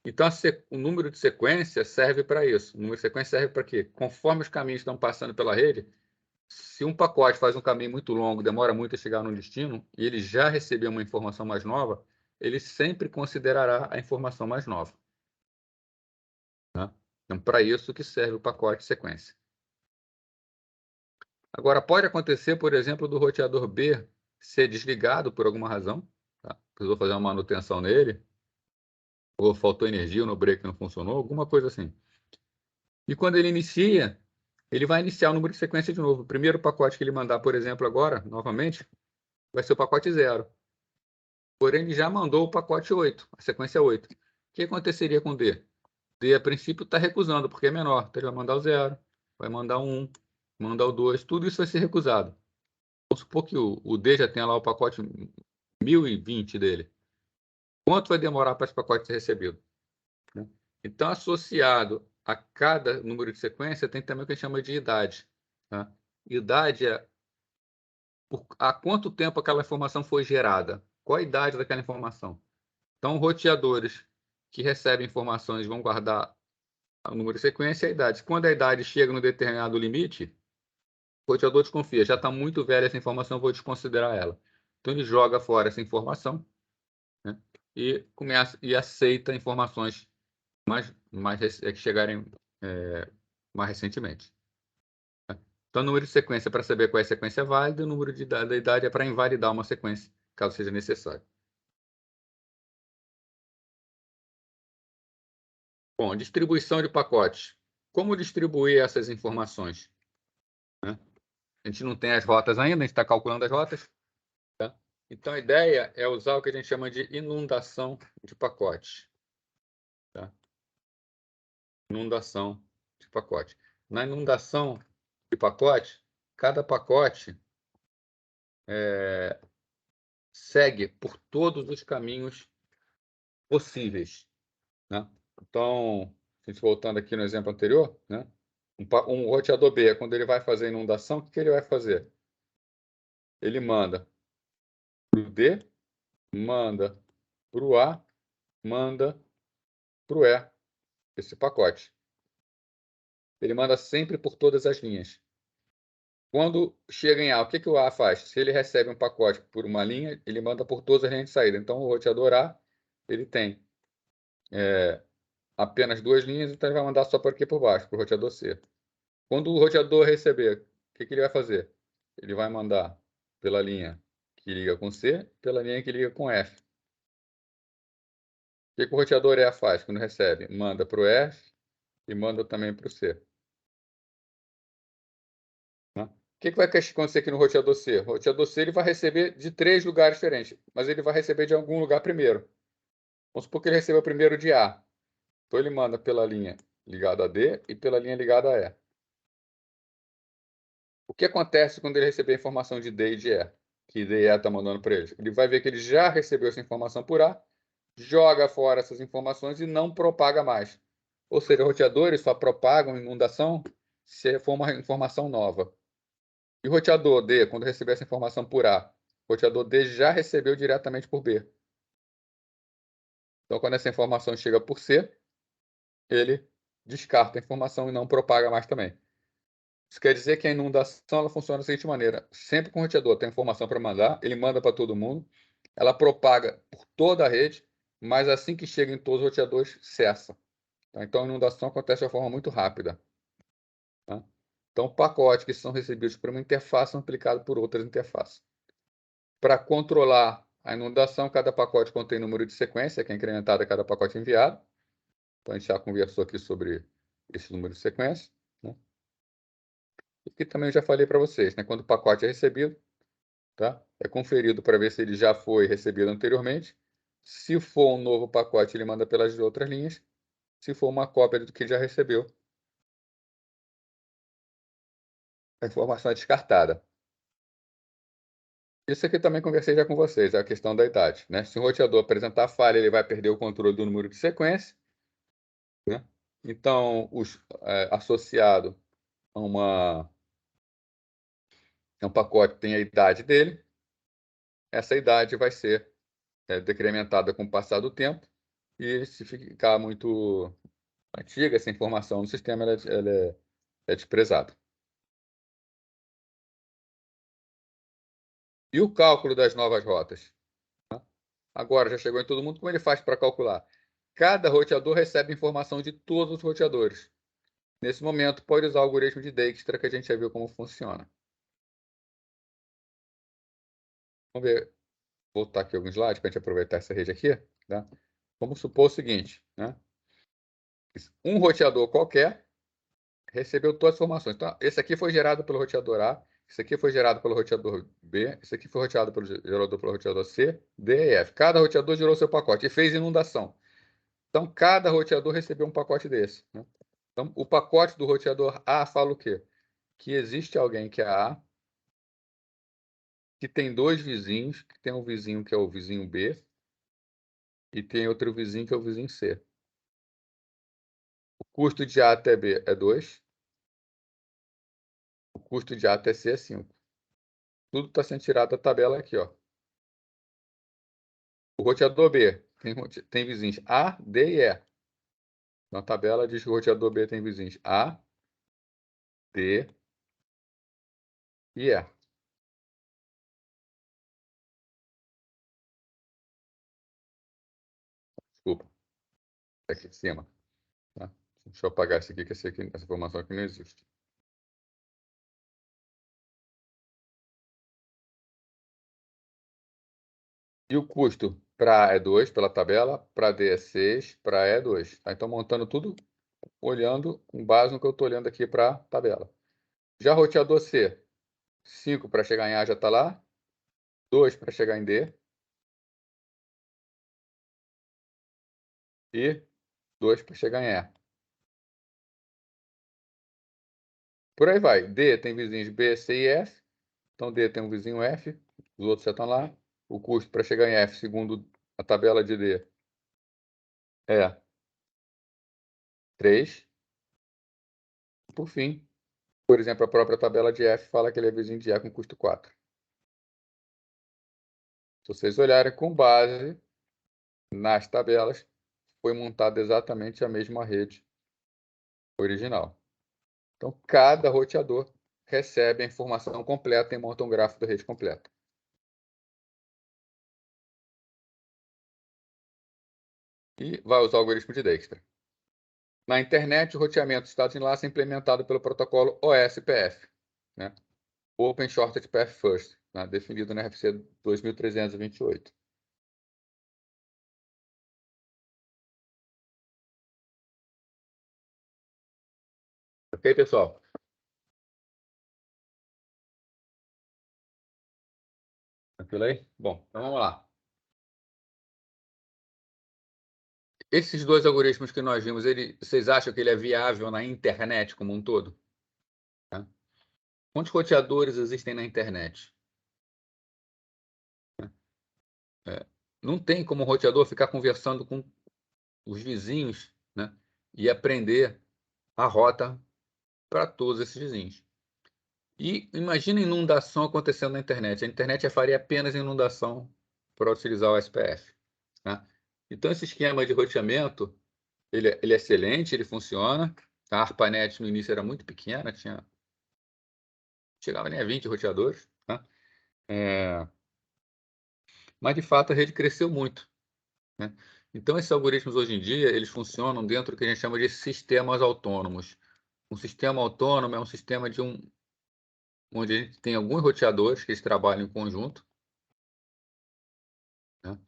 Speaker 1: Então, o número de sequência serve para isso. O número de sequência serve para quê? Conforme os caminhos estão passando pela rede, se um pacote faz um caminho muito longo, demora muito a chegar no destino, e ele já recebeu uma informação mais nova, ele sempre considerará a informação mais nova. Tá? Então, para isso que serve o pacote de sequência. Agora, pode acontecer, por exemplo, do roteador B ser desligado por alguma razão. Tá? Precisou fazer uma manutenção nele, ou faltou energia, no break não funcionou, alguma coisa assim. E quando ele inicia, ele vai iniciar o número de sequência de novo. O primeiro pacote que ele mandar, por exemplo, agora, novamente, vai ser o pacote 0. Porém, ele já mandou o pacote 8, a sequência 8. O que aconteceria com D? D, a princípio, está recusando, porque é menor. Então, ele vai mandar o 0, vai mandar o 1, mandar o 2. Tudo isso vai ser recusado. Vamos supor que o D já tenha lá o pacote 1020 dele. Quanto vai demorar para esse pacote ser recebido? Então, associado a cada número de sequência, tem também o que a gente chama de idade. Tá? Idade é há quanto tempo aquela informação foi gerada. Qual a idade daquela informação? Então, roteadores que recebem informações vão guardar o número de sequência e a idade. Quando a idade chega no determinado limite, o roteador desconfia, já está muito velha essa informação, vou desconsiderar ela. Então, ele joga fora essa informação, né, e aceita informações que chegarem mais recentemente. Então, o número de sequência é para saber qual é a sequência válida, o número da idade é para invalidar uma sequência, caso seja necessário. Bom, distribuição de pacotes. Como distribuir essas informações? Né? A gente não tem as rotas ainda, a gente está calculando as rotas. Tá? Então, a ideia é usar o que a gente chama de inundação de pacotes. Tá? Inundação de pacote. Na inundação de pacote, cada pacote segue por todos os caminhos possíveis. Né? Então, a gente voltando aqui no exemplo anterior, né? Um roteador B, quando ele vai fazer a inundação, o que ele vai fazer? Ele manda para o D, manda para o A, manda para o E, esse pacote. Ele manda sempre por todas as linhas. Quando chega em A, o que o A faz? Se ele recebe um pacote por uma linha, ele manda por todas as linhas de saída. Então, o roteador A, ele tem apenas 2 linhas, então ele vai mandar só por aqui por baixo, para o roteador C. Quando o roteador receber, o que ele vai fazer? Ele vai mandar pela linha que liga com C, pela linha que liga com F. O que o roteador E faz quando recebe? Manda para o F e manda também para o C. Né? O que vai acontecer aqui no roteador C? O roteador C ele vai receber de 3 lugares diferentes, mas ele vai receber de algum lugar primeiro. Vamos supor que ele recebeu primeiro de A. Então ele manda pela linha ligada a D e pela linha ligada a E. O que acontece quando ele receber a informação de D e de E? Que D e E está mandando para ele? Ele vai ver que ele já recebeu essa informação por A, joga fora essas informações e não propaga mais. Ou seja, roteadores só propagam inundação se for uma informação nova. E o roteador D, quando receber essa informação por A, o roteador D já recebeu diretamente por B. Então, quando essa informação chega por C, ele descarta a informação e não propaga mais também. Isso quer dizer que a inundação ela funciona da seguinte maneira: sempre que o roteador tem informação para mandar, ele manda para todo mundo, ela propaga por toda a rede, mas assim que chega em todos os roteadores, cessa. Tá? Então, a inundação acontece de uma forma muito rápida. Tá? Então, pacotes que são recebidos por uma interface são aplicados por outras interfaces. Para controlar a inundação, cada pacote contém número de sequência, que é incrementado a cada pacote enviado. Então, a gente já conversou aqui sobre esse número de sequência, né? E que também eu já falei para vocês, né? Quando o pacote é recebido, tá? É conferido para ver se ele já foi recebido anteriormente. Se for um novo pacote, ele manda pelas outras linhas. Se for uma cópia do que já recebeu, a informação é descartada. Isso aqui também conversei já com vocês, é a questão da idade, né? Se o roteador apresentar falha, ele vai perder o controle do número de sequência, né? Então, associado a um pacote tem a idade dele, essa idade vai ser decrementada com o passar do tempo, e se ficar muito antiga essa informação no sistema, ela é desprezada. E o cálculo das novas rotas? Agora já chegou em todo mundo, como ele faz para calcular? Cada roteador recebe informação de todos os roteadores. Nesse momento, pode usar o algoritmo de Dijkstra, que a gente já viu como funciona. Vamos ver, voltar aqui alguns slides para a gente aproveitar essa rede aqui. Tá? Vamos supor o seguinte, né? Um roteador qualquer recebeu todas as informações. Então, esse aqui foi gerado pelo roteador A, esse aqui foi gerado pelo roteador B, esse aqui foi gerado pelo roteador C, D e F. Cada roteador gerou seu pacote e fez inundação. Então, cada roteador recebeu um pacote desse, né? Então, o pacote do roteador A fala o quê? Que existe alguém que é A, que tem dois vizinhos, que tem um vizinho que é o vizinho B, e tem outro vizinho que é o vizinho C. O custo de A até B é 2, o custo de A até C é 5. Tudo está sendo tirado da tabela aqui, ó. O roteador B tem vizinhos A, D e E. Então, a tabela diz que o roteador B tem vizinhos A, D e E. Desculpa, tá aqui em cima. Tá? Deixa eu apagar isso aqui, que essa informação aqui não existe. E o custo para A é 2 pela tabela, para D é 6, para E é 2. Tá? Então, montando tudo, olhando com base no que eu estou olhando aqui para a tabela. Já roteador C, 5 para chegar em A já está lá, 2 para chegar em D e 2 para chegar em E. Por aí vai. D tem vizinhos B, C e F. Então, D tem um vizinho F, os outros já estão lá. O custo para chegar em F, segundo a tabela de D, é 3. Por fim, por exemplo, a própria tabela de F fala que ele é vizinho de E com custo 4. Se vocês olharem com base nas tabelas, foi montada exatamente a mesma rede original. Então, cada roteador recebe a informação completa e monta um gráfico da rede completa. E vai usar o algoritmo de Dijkstra. Na internet, o roteamento de estados de enlace é implementado pelo protocolo OSPF, né? Open Shorted Path First, né? Definido na RFC 2328. Ok, pessoal? Tranquilo aí? Bom, então vamos lá. Esses dois algoritmos que nós vimos, vocês acham que ele é viável na internet como um todo? Tá? Quantos roteadores existem na internet? Não tem como o roteador ficar conversando com os vizinhos, né? E aprender a rota para todos esses vizinhos. E imagina inundação acontecendo na internet. A internet faria apenas inundação para utilizar o SPF. Tá? Então, esse esquema de roteamento, ele é excelente, ele funciona. A ARPANET no início era muito pequena, chegava nem a 20 roteadores. Tá? Mas, de fato, a rede cresceu muito. Né? Então, esses algoritmos, hoje em dia, eles funcionam dentro do que a gente chama de sistemas autônomos. Um sistema autônomo é um sistema onde a gente tem alguns roteadores que eles trabalham em conjunto. Né?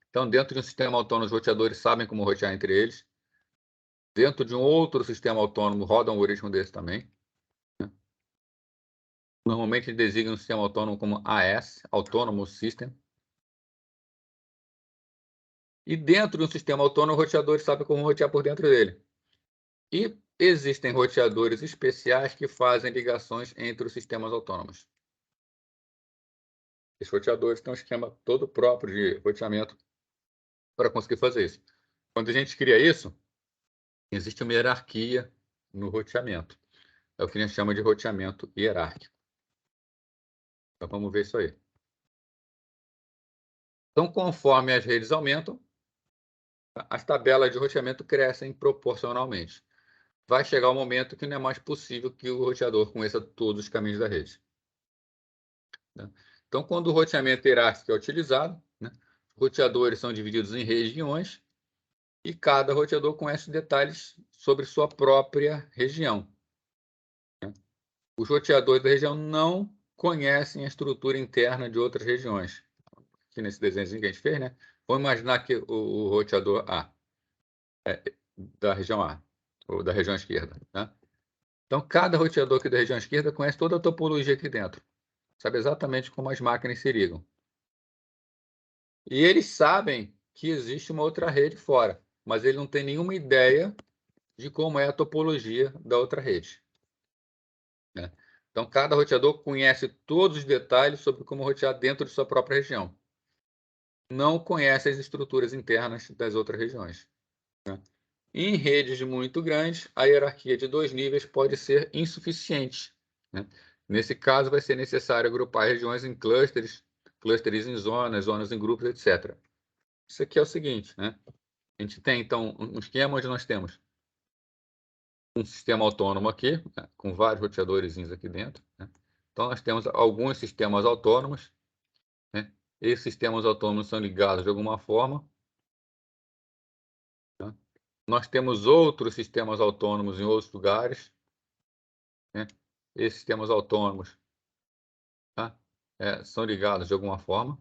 Speaker 1: Então, dentro de um sistema autônomo, os roteadores sabem como rotear entre eles. Dentro de um outro sistema autônomo roda um algoritmo desse também. Normalmente designa um sistema autônomo como AS, Autonomous System. E dentro de um sistema autônomo, o roteador sabe como rotear por dentro dele. E existem roteadores especiais que fazem ligações entre os sistemas autônomos. Esses roteadores têm um esquema todo próprio de roteamento para conseguir fazer isso. Quando a gente cria isso, existe uma hierarquia no roteamento. É o que a gente chama de roteamento hierárquico. Então, vamos ver isso aí. Então, conforme as redes aumentam, as tabelas de roteamento crescem proporcionalmente. Vai chegar o momento que não é mais possível que o roteador conheça todos os caminhos da rede. Então, quando o roteamento hierárquico é utilizado, os roteadores são divididos em regiões e cada roteador conhece detalhes sobre sua própria região. Os roteadores da região não conhecem a estrutura interna de outras regiões. Aqui nesse desenho que a gente fez, vamos imaginar que o roteador A é da região A, ou da região esquerda. Então, cada roteador aqui da região esquerda conhece toda a topologia aqui dentro. Sabe exatamente como as máquinas se ligam. E eles sabem que existe uma outra rede fora, mas ele não tem nenhuma ideia de como é a topologia da outra rede. Então, cada roteador conhece todos os detalhes sobre como rotear dentro de sua própria região. Não conhece as estruturas internas das outras regiões. Em redes muito grandes, a hierarquia de 2 níveis pode ser insuficiente. Nesse caso, vai ser necessário agrupar regiões em clusters, clusters em zonas, zonas em grupos, etc. Isso aqui é o seguinte, A gente tem, então, um esquema onde nós temos um sistema autônomo aqui, com vários roteadores aqui dentro. Então, nós temos alguns sistemas autônomos. Esses sistemas autônomos são ligados de alguma forma. Nós temos outros sistemas autônomos em outros lugares. Esses sistemas autônomos são ligados de alguma forma.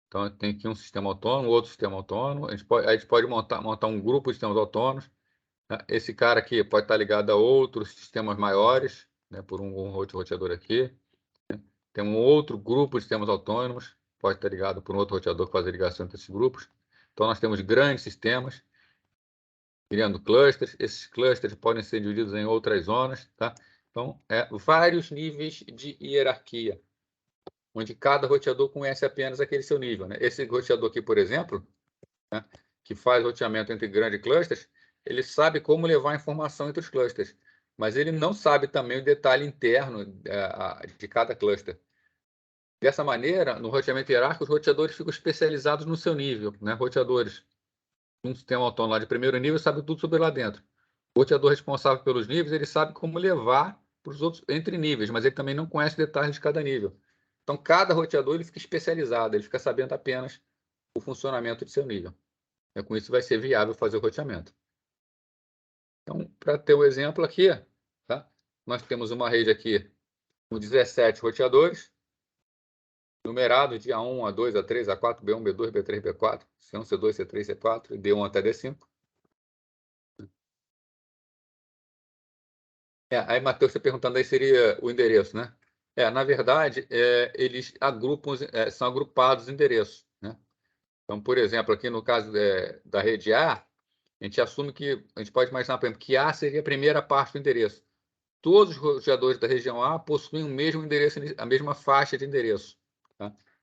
Speaker 1: Então, tem aqui um sistema autônomo, outro sistema autônomo. A gente pode montar um grupo de sistemas autônomos. Esse cara aqui pode estar ligado a outros sistemas maiores, por um outro roteador aqui. Tem um outro grupo de sistemas autônomos, pode estar ligado por um outro roteador que faz a ligação entre esses grupos. Então, nós temos grandes sistemas, criando clusters. Esses clusters podem ser divididos em outras zonas. Então, vários níveis de hierarquia, onde cada roteador conhece apenas aquele seu nível. Esse roteador aqui, por exemplo, que faz roteamento entre grandes clusters, ele sabe como levar a informação entre os clusters, mas ele não sabe também o detalhe interno de cada cluster. Dessa maneira, no roteamento hierárquico, os roteadores ficam especializados no seu nível. Roteadores, um sistema autônomo lá de primeiro nível sabe tudo sobre lá dentro. O roteador responsável pelos níveis, ele sabe como levar para os outros entre níveis, mas ele também não conhece detalhes de cada nível. Então, cada roteador ele fica especializado, ele fica sabendo apenas o funcionamento de seu nível. Com isso, vai ser viável fazer o roteamento. Então, para ter um exemplo aqui, nós temos uma rede aqui com 17 roteadores, numerados de A1, A2, A3, A4, B1, B2, B3, B4, C1, C2, C3, C4, e D1 até D5. Aí, Matheus, você perguntando aí seria o endereço, na verdade, eles são agrupados endereços, Então, por exemplo, aqui no caso da rede A gente assume que, a gente pode imaginar, por exemplo, que A seria a primeira parte do endereço. Todos os roteadores da região A possuem o mesmo endereço, a mesma faixa de endereço.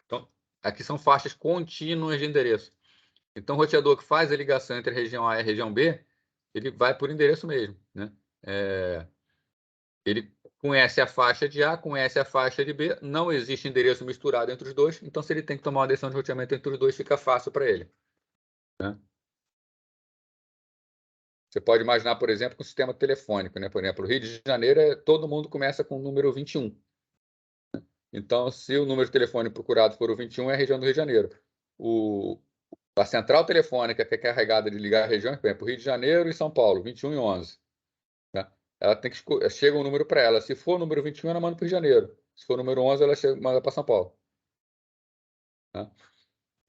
Speaker 1: Então, aqui são faixas contínuas de endereço. Então, o roteador que faz a ligação entre a região A e a região B, ele vai por endereço mesmo. Ele conhece a faixa de A, conhece a faixa de B, não existe endereço misturado entre os dois, então se ele tem que tomar uma decisão de roteamento entre os dois, fica fácil para ele. Você pode imaginar, por exemplo, com o sistema telefônico. Por exemplo, o Rio de Janeiro, todo mundo começa com o número 21. Então, se o número de telefone procurado for o 21, é a região do Rio de Janeiro. A central telefônica que é carregada de ligar regiões, por exemplo, Rio de Janeiro e São Paulo, 21 e 11. Ela tem que chega um número para ela. Se for o número 21, ela manda para o Rio de Janeiro. Se for o número 11, ela manda para São Paulo.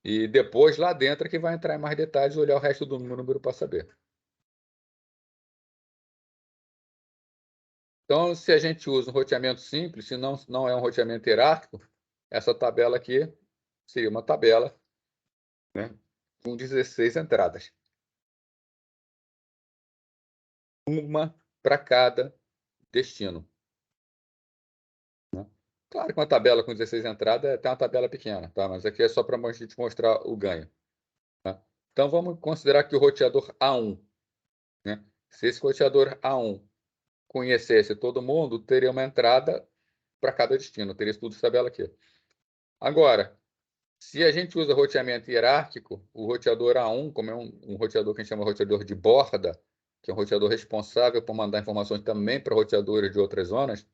Speaker 1: E depois, lá dentro, é que vai entrar em mais detalhes e olhar o resto do número para saber. Então, se a gente usa um roteamento simples, se não é um roteamento hierárquico, essa tabela aqui seria uma tabela, né, com 16 entradas. Uma para cada destino. Né? Claro que uma tabela com 16 entradas é até uma tabela pequena, tá? Mas aqui é só para a gente mostrar o ganho. Tá? Então, vamos considerar que o roteador A1, né? Se esse roteador A1 conhecesse todo mundo, teria uma entrada para cada destino, teria isso tudo essa tabela aqui. Agora, se a gente usa roteamento hierárquico, o roteador A1, como é um roteador que a gente chama de roteador de borda, que é um roteador responsável por mandar informações também para roteadores de outras zonas,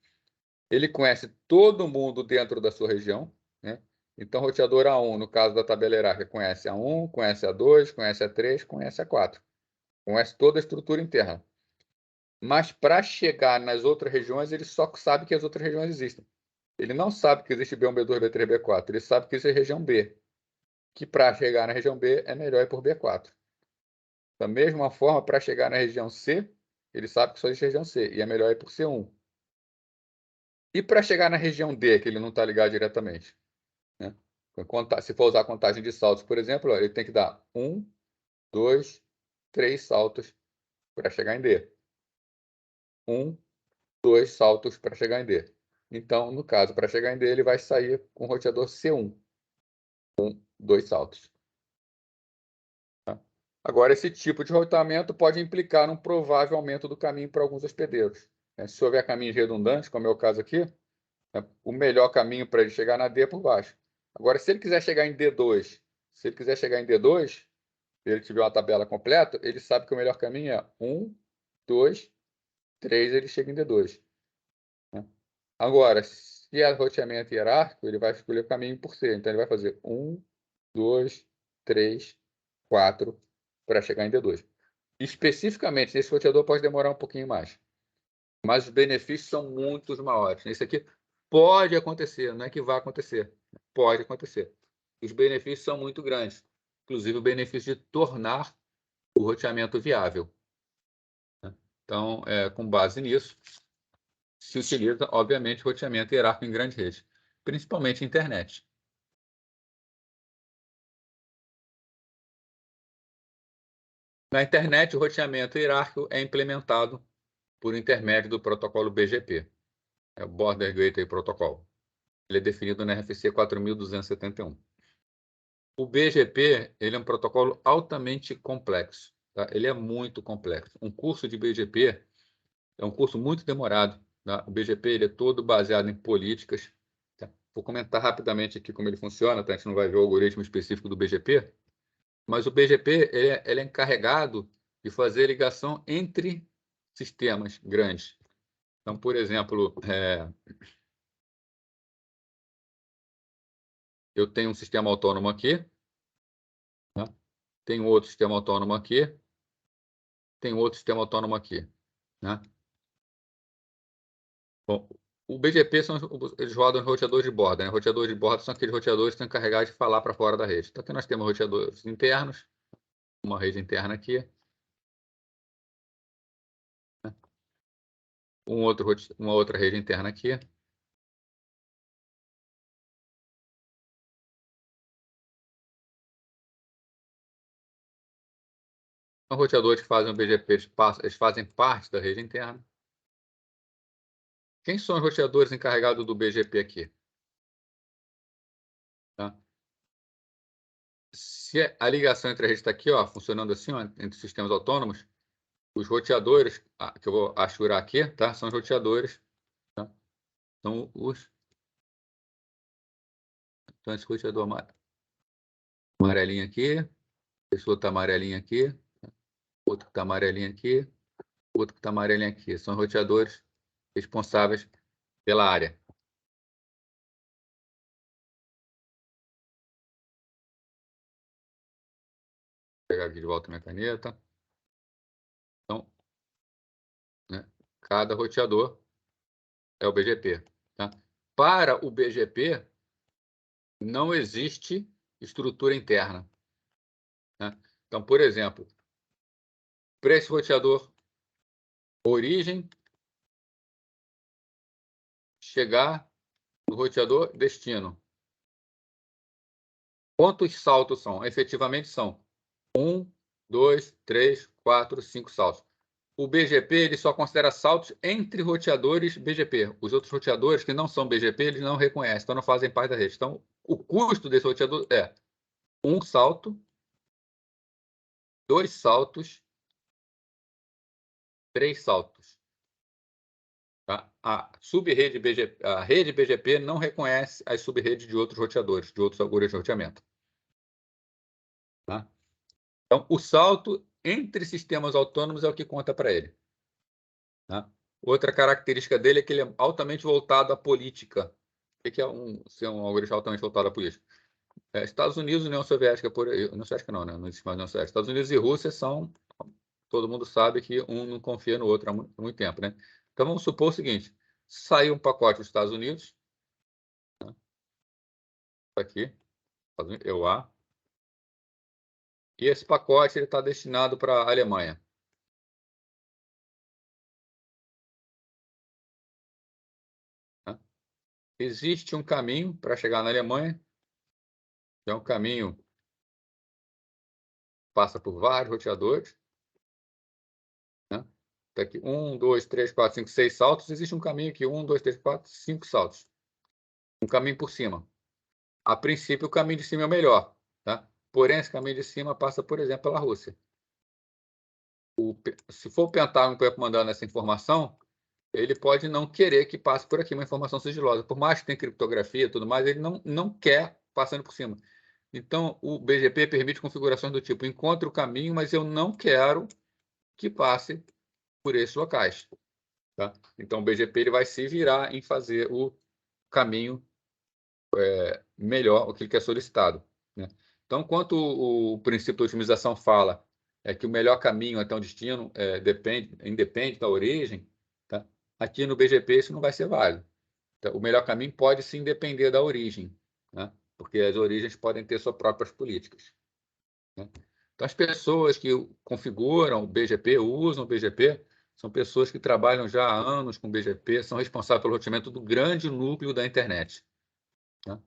Speaker 1: ele conhece todo mundo dentro da sua região, né? Então, o roteador A1, no caso da tabela hierárquica, conhece A1, conhece A2, conhece A3, conhece A4. Conhece toda a estrutura interna. Mas para chegar nas outras regiões, ele só sabe que as outras regiões existem. Ele não sabe que existe B1, B2, B3, B4. Ele sabe que existe a região B, que para chegar na região B é melhor ir por B4. Da mesma forma, para chegar na região C, ele sabe que só existe a região C, e é melhor ir por C1. E para chegar na região D, que ele não está ligado diretamente? Né? Se for usar a contagem de saltos, por exemplo, ele tem que dar 1, 2, 3 saltos para chegar em D. 1, 2 saltos para chegar em D. Então, no caso, para chegar em D, ele vai sair com o roteador C1, com 2 saltos. Tá? Agora, esse tipo de roteamento pode implicar um provável aumento do caminho para alguns hospedeiros. Se houver caminhos redundantes, como é o caso aqui, o melhor caminho para ele chegar na D é por baixo. Agora, se ele quiser chegar em D2, se ele quiser chegar em D2, se ele tiver uma tabela completa, ele sabe que o melhor caminho é 1, 2, 3, ele chega em D2. Né? Agora, se é roteamento hierárquico, ele vai escolher o caminho por C. Então, ele vai fazer 1, 2, 3, 4 para chegar em D2. Especificamente, nesse roteador pode demorar um pouquinho mais. Mas os benefícios são muito maiores. Isso aqui pode acontecer, não é que vai acontecer. Pode acontecer. Os benefícios são muito grandes. Inclusive, o benefício de tornar o roteamento viável. Então, com base nisso, se utiliza, obviamente, roteamento hierárquico em grande rede, principalmente internet. Na internet, o roteamento hierárquico é implementado por intermédio do protocolo BGP, é o Border Gateway Protocol. Ele é definido na RFC 4271. O BGP ele é um protocolo altamente complexo. Tá? Ele é muito complexo. Um curso de BGP é um curso muito demorado. Tá? O BGP ele é todo baseado em políticas. Tá? Vou comentar rapidamente aqui como ele funciona, tá? A gente não vai ver o algoritmo específico do BGP, mas o BGP ele é encarregado de fazer ligação entre sistemas grandes. Então, por exemplo, eu tenho um sistema autônomo aqui, tá? Tenho outro sistema autônomo aqui, tenho outro sistema autônomo aqui. Né? Bom, o BGP eles rodam em roteadores de borda. Né? Roteadores de borda são aqueles roteadores que estão encarregados de falar para fora da rede. Então, aqui nós temos roteadores internos, uma rede interna aqui, né? Uma outra rede interna aqui. São roteadores que fazem o BGP, eles fazem parte da rede interna. Quem são os roteadores encarregados do BGP aqui? Tá? Se a ligação entre a rede está aqui, ó, funcionando assim, ó, entre sistemas autônomos, os roteadores, que eu vou achurar aqui, tá? São os roteadores. Tá? São os. Então, esse roteador amarelinho aqui, esse outro amarelinho aqui, outro que está amarelinho aqui, outro que está amarelinho aqui. São roteadores responsáveis pela área. Vou pegar aqui de volta a minha caneta. Então, né, cada roteador é o BGP. Tá? Para o BGP, não existe estrutura interna, né? Então, por exemplo, para esse roteador origem, chegar no roteador destino. Quantos saltos são? Efetivamente são 1, 2, 3, 4, 5 saltos. O BGP ele só considera saltos entre roteadores BGP. Os outros roteadores que não são BGP, eles não reconhecem, então não fazem parte da rede. Então, o custo desse roteador é 1 salto, 2 saltos, 3 saltos. Tá? A subrede BGP, a rede BGP não reconhece as subredes de outros roteadores, de outros algoritmos de roteamento. Tá? Então, o salto entre sistemas autônomos é o que conta para ele. Tá? Outra característica dele é que ele é altamente voltado à política. O que é ser um algoritmo altamente voltado à política? Estados Unidos e União Soviética, União Soviética não, né? Não existe mais União Soviética. Estados Unidos e Rússia são, todo mundo sabe que um não confia no outro há muito tempo, né? Então vamos supor o seguinte: saiu um pacote dos Estados Unidos, né? Aqui, eu A, e esse pacote está destinado para a Alemanha. Né? Existe um caminho para chegar na Alemanha, que é um caminho passa por vários roteadores, né? Tá aqui 1, 2, 3, 4, 5, 6 saltos. Existe um caminho aqui, 1, 2, 3, 4, 5 saltos. Um caminho por cima. A princípio, o caminho de cima é o melhor. Tá? Porém, esse caminho de cima passa, por exemplo, pela Rússia. Se for o Pentágono que vai mandando essa informação, ele pode não querer que passe por aqui uma informação sigilosa. Por mais que tenha criptografia e tudo mais, ele não quer passando por cima. Então, o BGP permite configurações do tipo: encontre o caminho, mas eu não quero que passe por esses locais. Tá? Então, o BGP ele vai se virar em fazer o caminho melhor, o que ele quer solicitado. Né? Então, enquanto o princípio da otimização fala que o melhor caminho até o destino independe da origem, tá? Aqui no BGP isso não vai ser válido. Tá? O melhor caminho pode sim depender da origem, né? Porque as origens podem ter suas próprias políticas. Né? Então, as pessoas que configuram o BGP, usam o BGP, são pessoas que trabalham já há anos com o BGP, são responsáveis pelo roteamento do grande núcleo da internet. Né?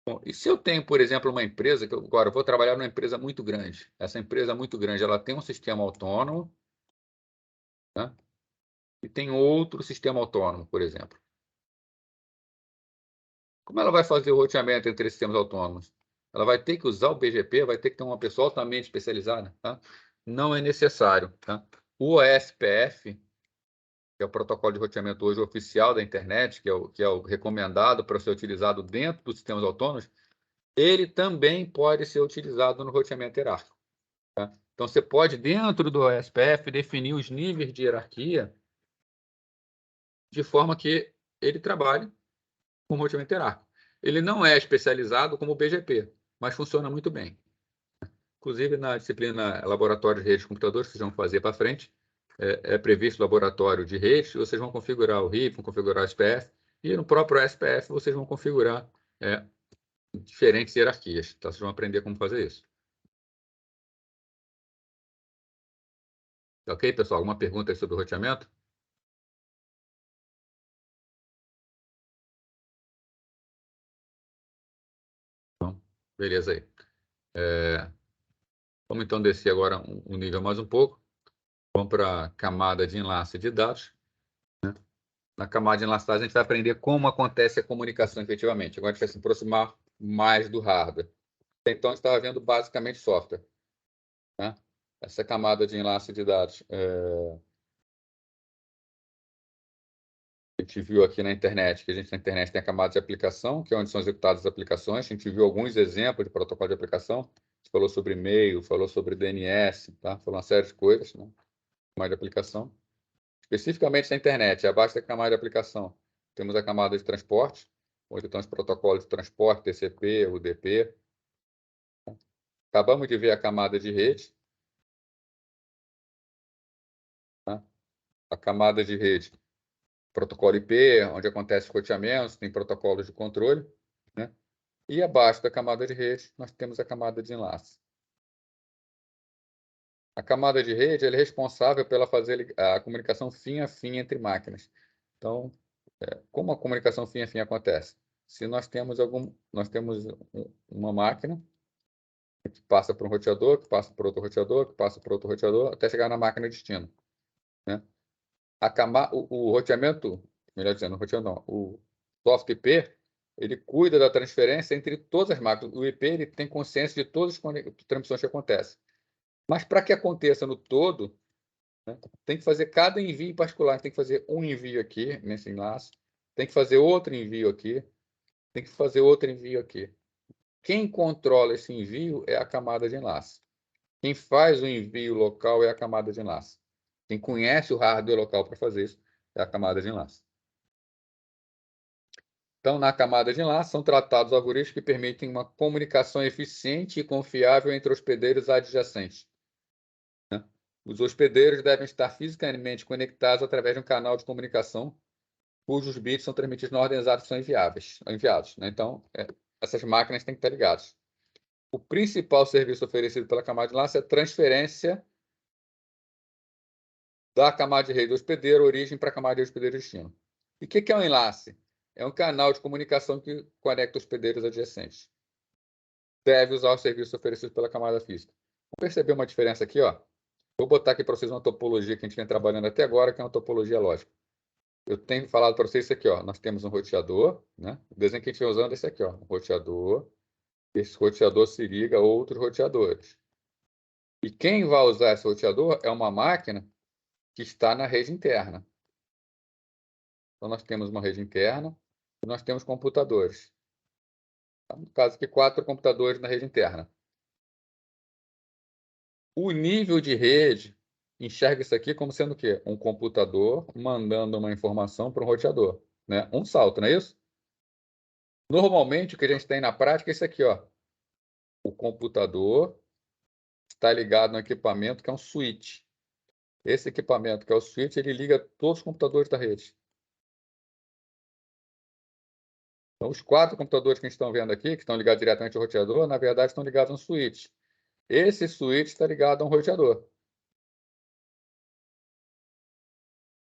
Speaker 1: Bom, e se eu tenho, por exemplo, uma empresa, que agora eu vou trabalhar numa empresa muito grande, essa empresa muito grande, ela tem um sistema autônomo, né? E tem outro sistema autônomo, por exemplo. Como ela vai fazer o roteamento entre esses sistemas autônomos? Ela vai ter que usar o BGP, vai ter que ter uma pessoa altamente especializada, tá? Não é necessário, tá? O OSPF, que é o protocolo de roteamento hoje oficial da internet, que é o recomendado para ser utilizado dentro dos sistemas autônomos, ele também pode ser utilizado no roteamento hierárquico. Tá? Então, você pode, dentro do OSPF, definir os níveis de hierarquia de forma que ele trabalhe com roteamento hierárquico. Ele não é especializado como o BGP, mas funciona muito bem. Inclusive, na disciplina Laboratório de Redes de Computadores, que vocês vão fazer para frente, é previsto laboratório de redes, vocês vão configurar o RIP, vão configurar o SPF, e no próprio SPF vocês vão configurar diferentes hierarquias. Então, vocês vão aprender como fazer isso. Ok, pessoal? Alguma pergunta aí sobre o roteamento? Então, beleza aí. Vamos então descer agora um nível mais um pouco. Vamos para a camada de enlace de dados. Né? Na camada de enlace de dados, a gente vai aprender como acontece a comunicação efetivamente. Agora a gente vai se aproximar mais do hardware. Então, a gente estava vendo basicamente software. Né? Essa camada de enlace de dados. A gente viu aqui na internet, que a gente na internet tem a camada de aplicação, que é onde são executadas as aplicações. A gente viu alguns exemplos de protocolo de aplicação. A gente falou sobre e-mail, falou sobre DNS, tá? Falou uma série de coisas, né? Camada de aplicação. Especificamente na internet, abaixo da camada de aplicação, temos a camada de transporte, onde estão os protocolos de transporte, TCP, UDP. Acabamos de ver a camada de rede. Tá? A camada de rede, protocolo IP, onde acontece o roteamento, tem protocolos de controle. Né? E abaixo da camada de rede, nós temos a camada de enlace. A camada de rede ela é responsável pela fazer a comunicação fim a fim entre máquinas. Então, como a comunicação fim a fim acontece? Se nós temos uma máquina que passa por um roteador, que passa por outro roteador, que passa por outro roteador, até chegar na máquina de destino, né? O roteamento, melhor dizendo, o software IP, ele cuida da transferência entre todas as máquinas. O IP ele tem consciência de todas as transmissões que acontecem. Mas para que aconteça no todo, né, tem que fazer cada envio em particular. Tem que fazer um envio aqui, nesse enlace, tem que fazer outro envio aqui, tem que fazer outro envio aqui. Quem controla esse envio é a camada de enlace. Quem faz o envio local é a camada de enlace. Quem conhece o hardware local para fazer isso é a camada de enlace. Então, na camada de enlace, são tratados algoritmos que permitem uma comunicação eficiente e confiável entre hospedeiros adjacentes. Os hospedeiros devem estar fisicamente conectados através de um canal de comunicação cujos bits são transmitidos na ordem exata que são enviados. Né? Então, essas máquinas têm que estar ligadas. O principal serviço oferecido pela camada de enlace é a transferência da camada de rede do hospedeiro origem para a camada de rede do hospedeiro destino. E o que é um enlace? É um canal de comunicação que conecta hospedeiros adjacentes. Deve usar o serviço oferecido pela camada física. Vamos perceber uma diferença aqui, ó. Vou botar aqui para vocês uma topologia que a gente vem trabalhando até agora, que é uma topologia lógica. Eu tenho falado para vocês isso aqui, ó. Nós temos um roteador, né? O desenho que a gente vai usando é esse aqui, ó. Um roteador. Esse roteador se liga a outros roteadores. E quem vai usar esse roteador é uma máquina que está na rede interna. Então, nós temos uma rede interna e nós temos computadores. No caso aqui, 4 computadores na rede interna. O nível de rede enxerga isso aqui como sendo o quê? Um computador mandando uma informação para um roteador. Né? Um salto, não é isso? Normalmente, o que a gente tem na prática é isso aqui, ó. O computador está ligado no equipamento que é um switch. Esse equipamento que é o switch, ele liga todos os computadores da rede. Então, os 4 computadores que a gente está vendo aqui, que estão ligados diretamente ao roteador, na verdade, estão ligados a um switch. Esse switch está ligado a um roteador.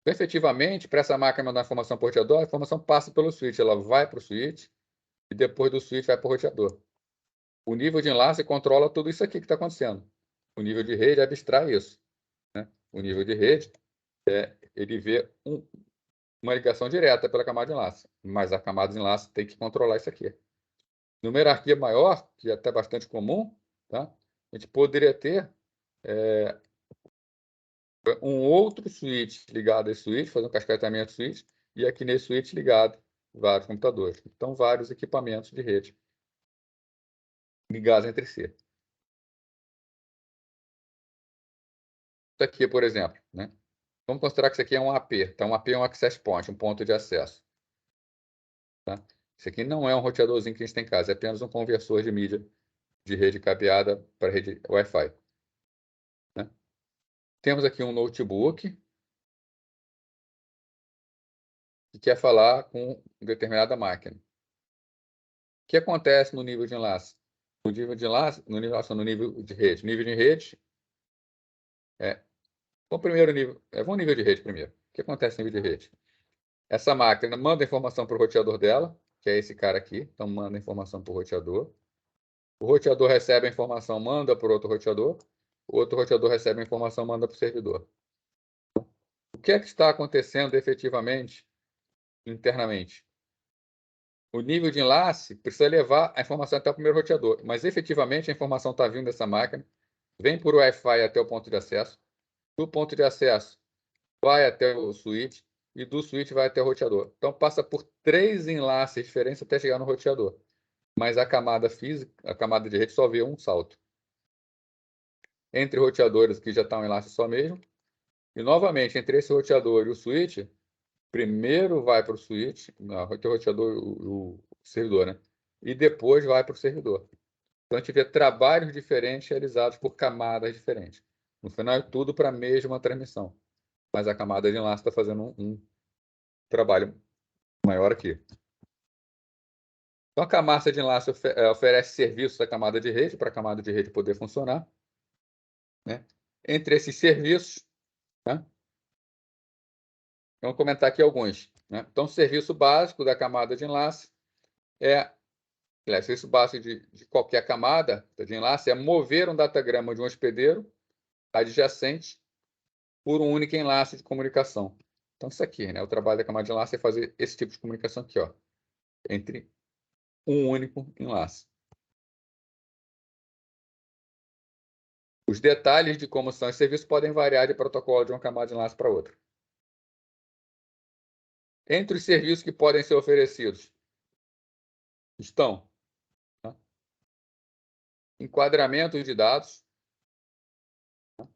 Speaker 1: Efetivamente, para essa máquina mandar informação para o roteador, a informação passa pelo switch, ela vai para o switch e depois do switch vai para o roteador. O nível de enlace controla tudo isso aqui que está acontecendo. O nível de rede abstrai isso. Né? O nível de rede, ele vê uma ligação direta pela camada de enlace, mas a camada de enlace tem que controlar isso aqui. Numa hierarquia maior, que é até bastante comum, tá? A gente poderia ter um outro switch ligado a esse switch, fazer um cascateamento de switch, e aqui nesse switch ligado vários computadores. Então, vários equipamentos de rede ligados entre si. Isso aqui, por exemplo, né? Vamos considerar que isso aqui é um AP. Então, um AP é um access point, um ponto de acesso. Tá? Isso aqui não é um roteadorzinho que a gente tem em casa, é apenas um conversor de mídia de rede cabeada para rede Wi-Fi. Né? Temos aqui um notebook que quer falar com determinada máquina. O que acontece no nível de enlace? No nível de enlace, no nível de rede. Nível de rede vamos primeiro nível, vamos nível de rede primeiro. O que acontece no nível de rede? Essa máquina manda informação para o roteador dela, que é esse cara aqui. Então, manda informação para o roteador. O roteador recebe a informação, manda para o outro roteador. O outro roteador recebe a informação, manda para o servidor. O que é que está acontecendo efetivamente internamente? O nível de enlace precisa levar a informação até o primeiro roteador, mas efetivamente a informação está vindo dessa máquina, vem por Wi-Fi até o ponto de acesso, do ponto de acesso vai até o switch e do switch vai até o roteador. Então passa por 3 enlaces diferentes até chegar no roteador. Mas a camada física, a camada de rede só vê um salto. Entre roteadores que já está um enlace só mesmo, e novamente entre esse roteador e o switch, primeiro vai para o switch, o roteador, o servidor, né? E depois vai para o servidor. Então a gente vê trabalhos diferentes realizados por camadas diferentes. No final é tudo para a mesma transmissão. Mas a camada de enlace está fazendo um trabalho maior aqui. Então, a camada de enlace oferece serviços à camada de rede, para a camada de rede poder funcionar, né? Entre esses serviços, né? Vamos comentar aqui alguns, né? Então, o serviço básico da camada de enlace serviço básico de qualquer camada de enlace é mover um datagrama de um hospedeiro adjacente por um único enlace de comunicação. Então, isso aqui, né? O trabalho da camada de enlace é fazer esse tipo de comunicação aqui, ó, entre um único enlace. Os detalhes de como são os serviços podem variar de protocolo de uma camada de enlace para outra. Entre os serviços que podem ser oferecidos estão, né, enquadramento de dados, né,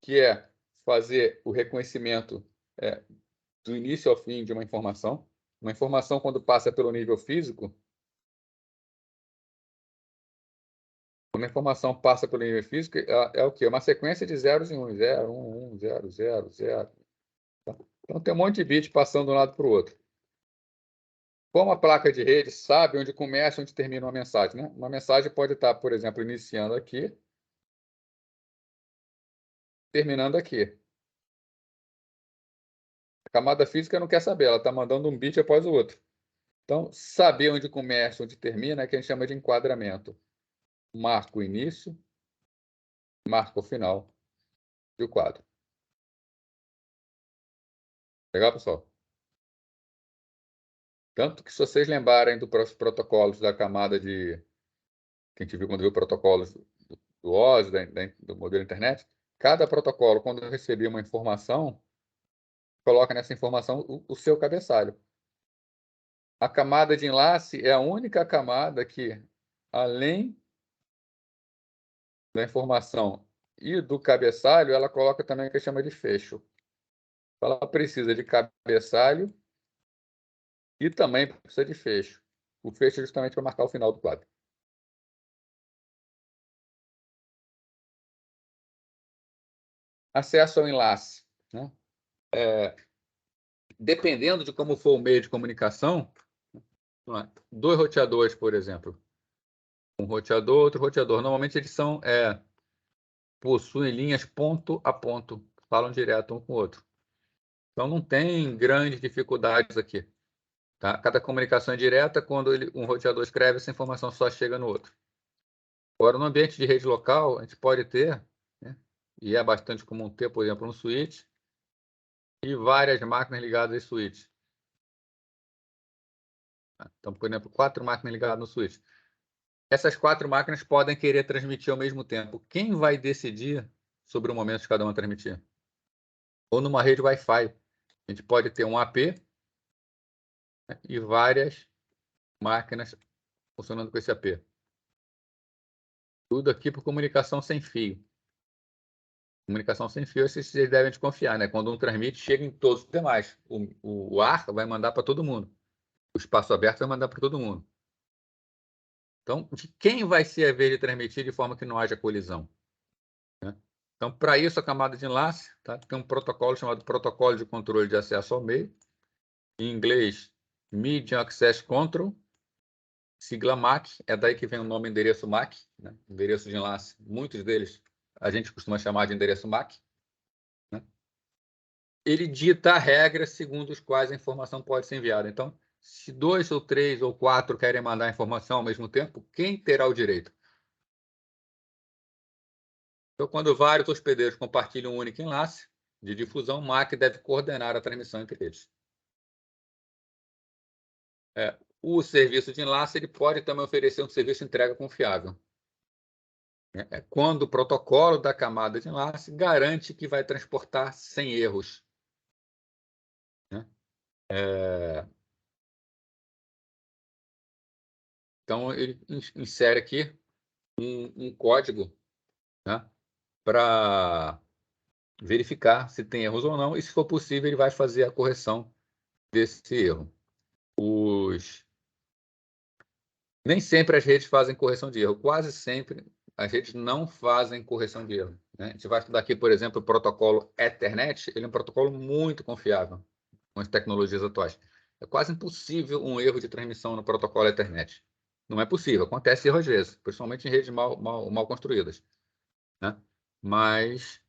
Speaker 1: que é fazer o reconhecimento do início ao fim de uma informação. Uma informação, quando passa pelo nível físico, quando a informação passa pelo nível físico, é o quê? Uma sequência de zeros e uns. 0, 1, 1, 0, 0, 0. Então, tem um monte de bits passando de um lado para o outro. Como a placa de rede sabe onde começa e onde termina uma mensagem, né? Uma mensagem pode estar, por exemplo, iniciando aqui, terminando aqui. A camada física não quer saber, ela está mandando um bit após o outro. Então, saber onde começa e onde termina é que a gente chama de enquadramento. Marca o início, marca o final do quadro. Legal, pessoal? Tanto que, se vocês lembrarem dos protocolos da camada de... que a gente viu quando viu protocolos do OSI, do modelo internet, cada protocolo, quando recebia uma informação, coloca nessa informação o seu cabeçalho. A camada de enlace é a única camada que, além da informação e do cabeçalho, ela coloca também o que chama de fecho. Ela precisa de cabeçalho e também precisa de fecho. O fecho é justamente para marcar o final do quadro. Acesso ao enlace, né? Dependendo de como for o meio de comunicação, dois roteadores, por exemplo, um roteador, outro roteador, normalmente eles possuem linhas ponto a ponto, falam direto um com o outro. Então, não tem grandes dificuldades aqui. Tá? Cada comunicação é direta, quando um roteador escreve, essa informação só chega no outro. Agora, no ambiente de rede local, a gente pode ter, né, e é bastante comum ter, por exemplo, um switch e várias máquinas ligadas a switch. Então, por exemplo, 4 máquinas ligadas no switch. Essas 4 máquinas podem querer transmitir ao mesmo tempo. Quem vai decidir sobre o momento de cada uma transmitir? Ou numa rede Wi-Fi, a gente pode ter um AP, né, e várias máquinas funcionando com esse AP. Tudo aqui por comunicação sem fio. Comunicação sem fio, vocês devem desconfiar, né? Quando um transmite, chega em todos os demais. O ar vai mandar para todo mundo. O espaço aberto vai mandar para todo mundo. Então, de quem vai ser a vez de transmitir de forma que não haja colisão? Né? Então, para isso, a camada de enlace, tá? Tem um protocolo chamado Protocolo de Controle de Acesso ao Meio, em inglês, Medium Access Control, sigla MAC, é daí que vem o nome endereço MAC, né? Endereço de enlace. Muitos deles a gente costuma chamar de endereço MAC. Né? Ele dita regras segundo as quais a informação pode ser enviada. Então, se 2 ou 3 ou 4 querem mandar a informação ao mesmo tempo, quem terá o direito? Então, quando vários hospedeiros compartilham um único enlace de difusão, o MAC deve coordenar a transmissão entre eles. O serviço de enlace ele pode também oferecer um serviço de entrega confiável. Quando o protocolo da camada de enlace garante que vai transportar sem erros. Então, ele insere aqui um código, né, para verificar se tem erros ou não, e se for possível, ele vai fazer a correção desse erro. Nem sempre as redes fazem correção de erro, quase sempre as redes não fazem correção de erro. Né? A gente vai estudar aqui, por exemplo, o protocolo Ethernet, ele é um protocolo muito confiável com as tecnologias atuais. É quase impossível um erro de transmissão no protocolo Ethernet. Não é possível, acontece erro às vezes, principalmente em redes mal construídas, né? Mas,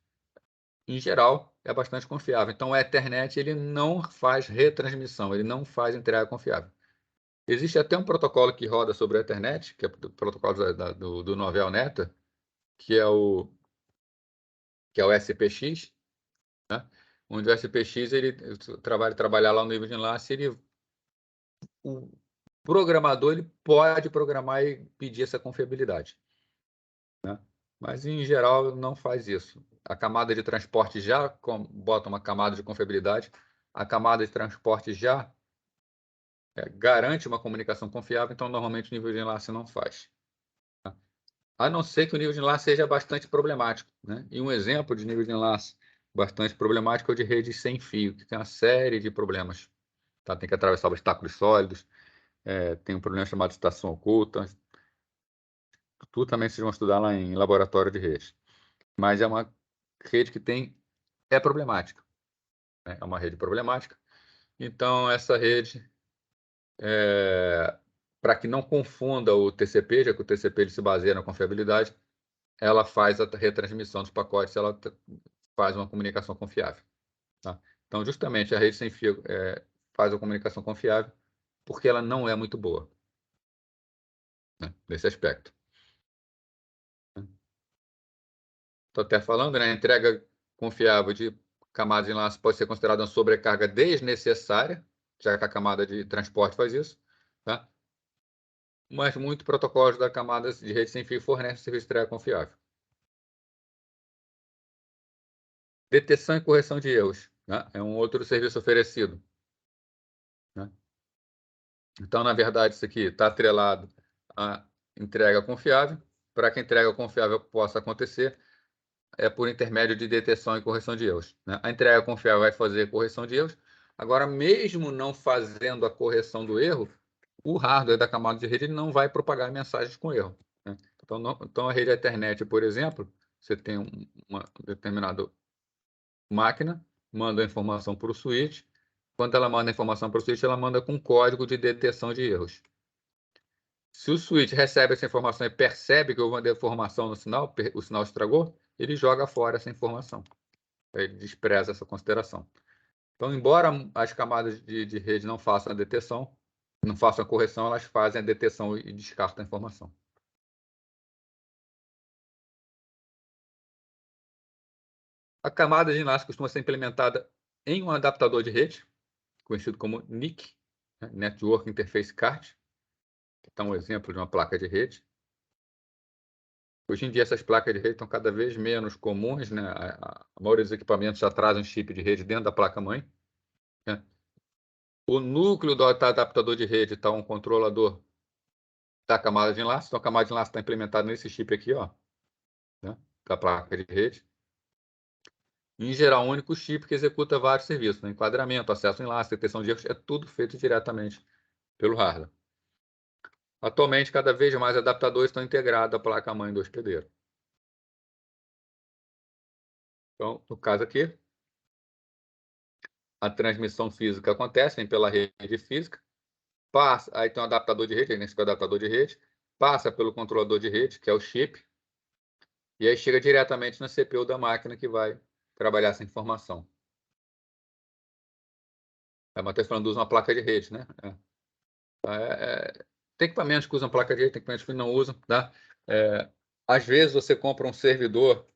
Speaker 1: em geral, é bastante confiável. Então, o Ethernet ele não faz retransmissão, ele não faz entrega confiável. Existe até um protocolo que roda sobre o Ethernet, que é o protocolo do Novell Network, que é o SPX, né? Onde o SPX ele trabalhar lá no nível de enlace, o programador ele pode programar e pedir essa confiabilidade, né? Mas, em geral, não faz isso. A camada de transporte já bota uma camada de confiabilidade, a camada de transporte já garante uma comunicação confiável, então, normalmente, o nível de enlace não faz. A não ser que o nível de enlace seja bastante problemático, né? E um exemplo de nível de enlace bastante problemático é o de rede sem fio, que tem uma série de problemas. Tá? Tem que atravessar obstáculos sólidos, tem um problema chamado estação oculta. Tudo também vocês vão estudar lá em laboratório de rede. Mas é uma rede que é problemática, né? É uma rede problemática. Então, essa rede, para que não confunda o TCP, já que o TCP ele se baseia na confiabilidade, ela faz a retransmissão dos pacotes, ela faz uma comunicação confiável. Tá? Então, justamente, a rede sem fio faz a comunicação confiável porque ela não é muito boa, né, nesse aspecto. Estou até falando, né, a entrega confiável de camadas de enlace pode ser considerada uma sobrecarga desnecessária, já que a camada de transporte faz isso, tá? Mas muitos protocolos da camada de rede sem fio fornecem serviço de entrega confiável. Detecção e correção de erros, né? É um outro serviço oferecido, né? Então, na verdade, isso aqui está atrelado à entrega confiável. Para que a entrega confiável possa acontecer, é por intermédio de detecção e correção de erros, né? A entrega confiável vai fazer correção de erros. Agora, mesmo não fazendo a correção do erro, o hardware da camada de rede não vai propagar mensagens com erro, né? Então, a rede Ethernet, por exemplo, você tem uma determinada máquina, manda a informação para o switch. Quando ela manda a informação para o switch, ela manda com código de detecção de erros. Se o switch recebe essa informação e percebe que houve uma deformação no sinal, o sinal estragou, ele joga fora essa informação. Ele despreza essa consideração. Então, embora as camadas de rede não façam a detecção, não façam a correção, elas fazem a detecção e descartam a informação. A camada de enlace costuma ser implementada em um adaptador de rede, conhecido como NIC, né? Network Interface Card, que está um exemplo de uma placa de rede. Hoje em dia, essas placas de rede estão cada vez menos comuns, né? A maioria dos equipamentos já traz um chip de rede dentro da placa-mãe, né? O núcleo do adaptador de rede está um controlador da camada de enlace. Então, a camada de enlace está implementada nesse chip aqui, ó, né? Da placa de rede. Em geral, um único chip que executa vários serviços, né? Enquadramento, acesso ao enlace, detecção de erros, é tudo feito diretamente pelo hardware. Atualmente, cada vez mais adaptadores estão integrados à placa-mãe do hospedeiro. Então, no caso aqui, a transmissão física acontece pela rede física, aí tem um adaptador de rede, nesse adaptador de rede, passa pelo controlador de rede, que é o chip, e aí chega diretamente na CPU da máquina que vai trabalhar essa informação. A Matheus falando usa uma placa de rede, né? Tem equipamentos que usam placa de rede, tem equipamentos que não usam, tá? Às vezes você compra um servidor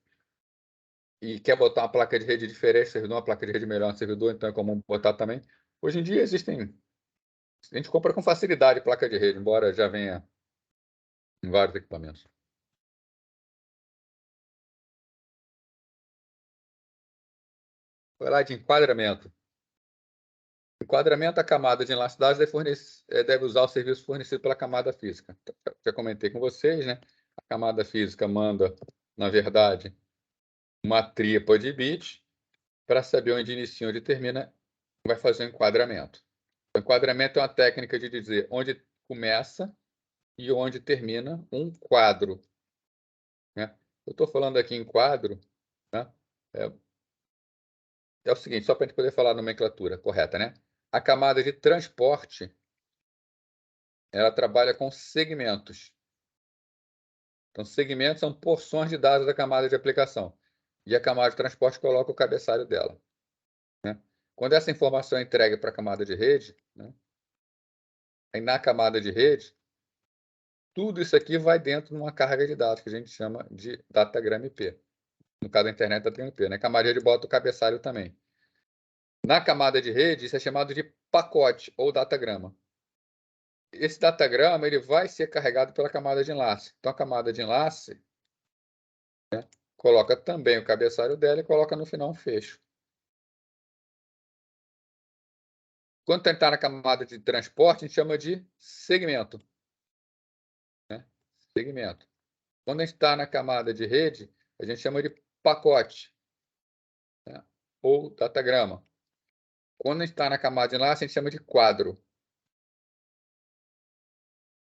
Speaker 1: e quer botar uma placa de rede diferente, servidor, uma placa de rede melhor no servidor, então é comum botar também. Hoje em dia existem, a gente compra com facilidade placa de rede, embora já venha em vários equipamentos. Vai lá de enquadramento. Enquadramento, a camada de enlace dados deve usar o serviço fornecido pela camada física. Já comentei com vocês, né? A camada física manda, na verdade, uma tríade de bits para saber onde inicia e onde termina, vai fazer o enquadramento. O enquadramento é uma técnica de dizer onde começa e onde termina um quadro, né? Eu estou falando aqui em quadro, né? É o seguinte, só para a gente poder falar a nomenclatura correta, né? A camada de transporte ela trabalha com segmentos. Então, segmentos são porções de dados da camada de aplicação. E a camada de transporte coloca o cabeçalho dela, né? Quando essa informação é entregue para a camada de rede, né, aí na camada de rede, tudo isso aqui vai dentro de uma carga de dados que a gente chama de datagrama IP. No caso da internet, datagrama IP, né? A camada de rede bota o cabeçalho também. Na camada de rede, isso é chamado de pacote ou datagrama. Esse datagrama ele vai ser carregado pela camada de enlace. Então, a camada de enlace, né, coloca também o cabeçalho dela e coloca no final um fecho. Quando está na camada de transporte, a gente chama de segmento, né? Segmento. Quando a gente está na camada de rede, a gente chama de pacote, né? Ou datagrama. Quando a gente está na camada de enlace, a gente chama de quadro.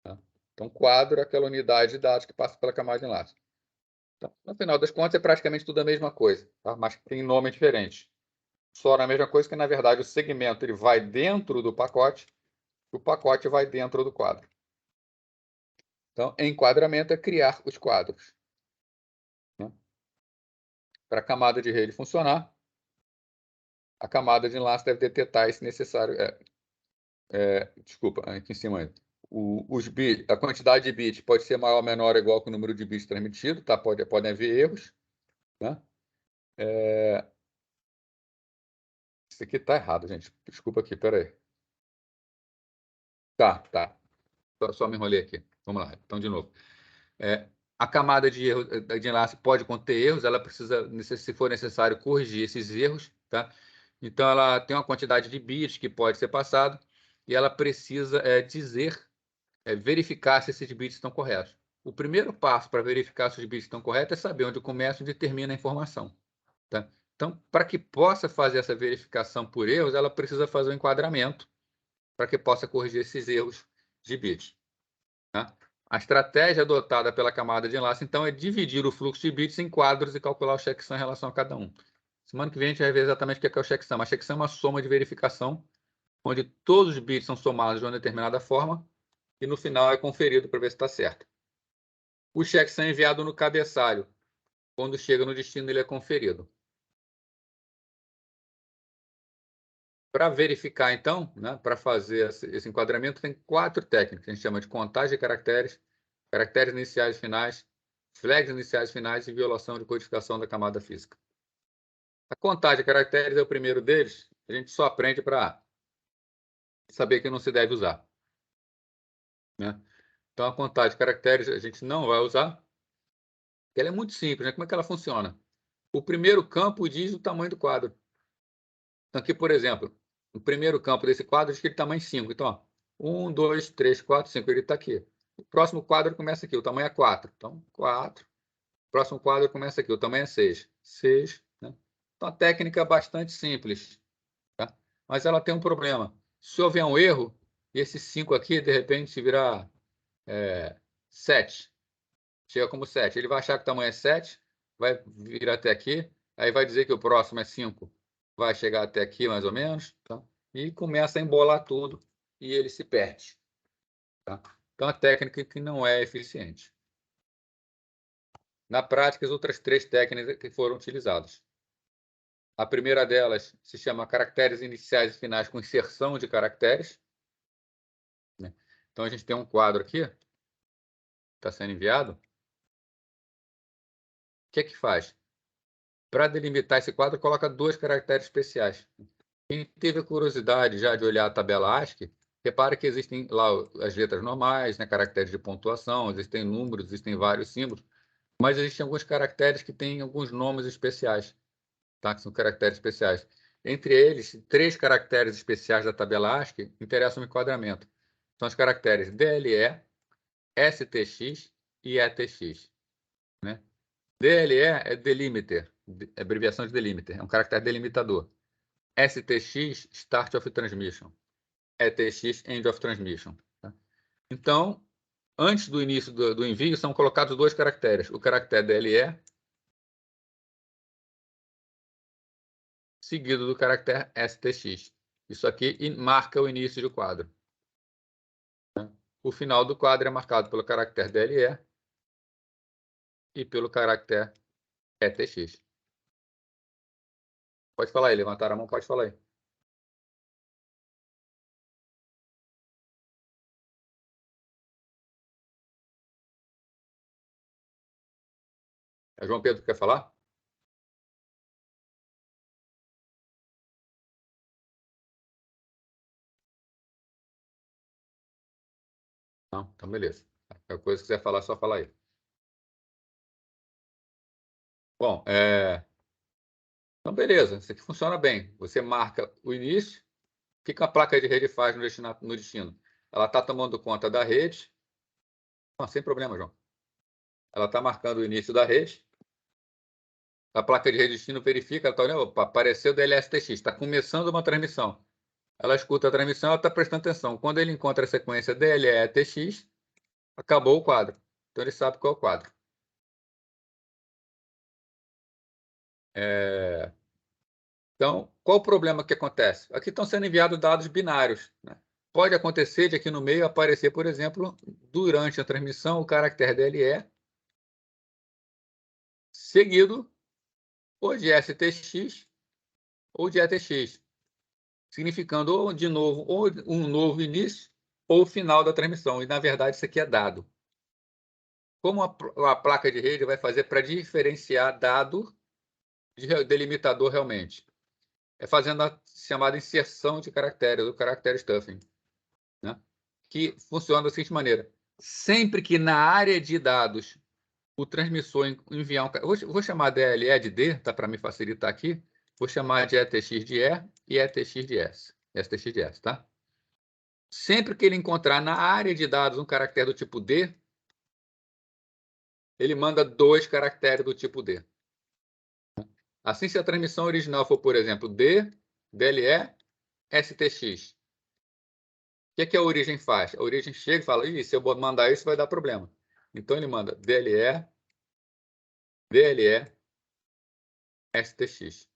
Speaker 1: Tá? Então, quadro é aquela unidade de dados que passa pela camada de enlace. Então, no final das contas, é praticamente tudo a mesma coisa, tá? Mas tem nome diferente. Só a mesma coisa que, na verdade, o segmento ele vai dentro do pacote, o pacote vai dentro do quadro. Então, enquadramento é criar os quadros, né? Para a camada de rede funcionar, a camada de enlace deve detectar esse necessário. Desculpa, aqui em cima. Os bits, a quantidade de bits pode ser maior ou menor ou igual que o número de bits transmitido, tá? Podem haver erros, né? Isso aqui está errado, gente. Desculpa aqui, peraí. Tá. Só me enrolei aqui. Vamos lá, então de novo. A camada de erro de enlace pode conter erros, ela precisa, se for necessário, corrigir esses erros, tá? Então, ela tem uma quantidade de bits que pode ser passado e ela precisa verificar se esses bits estão corretos. O primeiro passo para verificar se os bits estão corretos é saber onde começa e onde termina a informação, tá? Então, para que possa fazer essa verificação por erros, ela precisa fazer um enquadramento para que possa corrigir esses erros de bits, tá? A estratégia adotada pela camada de enlace, então, é dividir o fluxo de bits em quadros e calcular o checksum em relação a cada um. Semana que vem a gente vai ver exatamente o que é o checksum. A checksum é uma soma de verificação, onde todos os bits são somados de uma determinada forma e no final é conferido para ver se está certo. O checksum é enviado no cabeçalho. Quando chega no destino, ele é conferido. Para verificar, então, né, para fazer esse enquadramento, tem 4 técnicas. A gente chama de contagem de caracteres, caracteres iniciais e finais, flags iniciais e finais e violação de codificação da camada física. A contagem de caracteres é o primeiro deles. A gente só aprende para saber que não se deve usar, né? Então, a contagem de caracteres a gente não vai usar, porque ela é muito simples, né? Como é que ela funciona? O primeiro campo diz o tamanho do quadro. Então, aqui, por exemplo, o primeiro campo desse quadro diz que ele é tamanho 5. Então, ó, 1, 2, 3, 4, 5. Ele está aqui. O próximo quadro começa aqui, o tamanho é 4. Então, 4. O próximo quadro começa aqui, o tamanho é 6. 6, né? Então, a técnica é bastante simples, tá? Mas ela tem um problema. Se houver um erro, esse 5 aqui, de repente, virar 7. Chega como 7. Ele vai achar que o tamanho é 7, vai vir até aqui, aí vai dizer que o próximo é 5. Vai chegar até aqui, mais ou menos, tá? E começa a embolar tudo e ele se perde, tá? Então, a técnica que não é eficiente. Na prática, as outras 3 técnicas que foram utilizadas. A primeira delas se chama caracteres iniciais e finais com inserção de caracteres, né? Então, a gente tem um quadro aqui, está sendo enviado. O que é que faz? Para delimitar esse quadro, coloca 2 caracteres especiais. Quem teve a curiosidade já de olhar a tabela ASCII, repara que existem lá as letras normais, né, caracteres de pontuação, existem números, existem vários símbolos, mas existem alguns caracteres que têm alguns nomes especiais, tá? Que são caracteres especiais. Entre eles, 3 caracteres especiais da tabela ASCII interessam no enquadramento. São os caracteres DLE, STX e ETX, né? DLE é delimiter, abreviação de delimiter, é um caractere delimitador. STX, Start of Transmission. ETX, End of Transmission. Tá? Então, antes do início do envio, são colocados 2 caracteres. O caractere DLE, seguido do caractere STX. Isso aqui marca o início do quadro. Tá? O final do quadro é marcado pelo caractere DLE e pelo caractere ETX. Pode falar aí, levantar a mão, pode falar aí. João Pedro, quer falar? Não? Então, beleza. Qualquer coisa que quiser falar, só fala aí. Bom, então, beleza. Isso aqui funciona bem. Você marca o início. O que a placa de rede faz no destino? Ela está tomando conta da rede. Não, sem problema, João. Ela está marcando o início da rede. A placa de rede de destino verifica, ela está olhando, opa, apareceu o DLSTX, está começando uma transmissão. Ela escuta a transmissão, ela está prestando atenção. Quando ele encontra a sequência DLETX, acabou o quadro. Então, ele sabe qual é o quadro. Então, qual o problema que acontece? Aqui estão sendo enviados dados binários, né? Pode acontecer de aqui no meio aparecer, por exemplo, durante a transmissão, o caractere DLE, seguido ou de STX ou de ETX, significando ou de novo ou um novo início ou final da transmissão. E, na verdade, isso aqui é dado. Como a placa de rede vai fazer para diferenciar dado de delimitador realmente? É fazendo a chamada inserção de caracteres, o caractere stuffing, né? Que funciona da seguinte maneira. Sempre que na área de dados o transmissor enviar um... Vou chamar DLE de D, tá, para me facilitar aqui. Vou chamar de ETX de E e ETX de S. STX de S, tá? Sempre que ele encontrar na área de dados um caractere do tipo D, ele manda 2 caracteres do tipo D. Assim, se a transmissão original for, por exemplo, D, DLE, STX. O que a origem faz? A origem chega e fala, se eu mandar isso vai dar problema. Então, ele manda DLE, DLE, STX.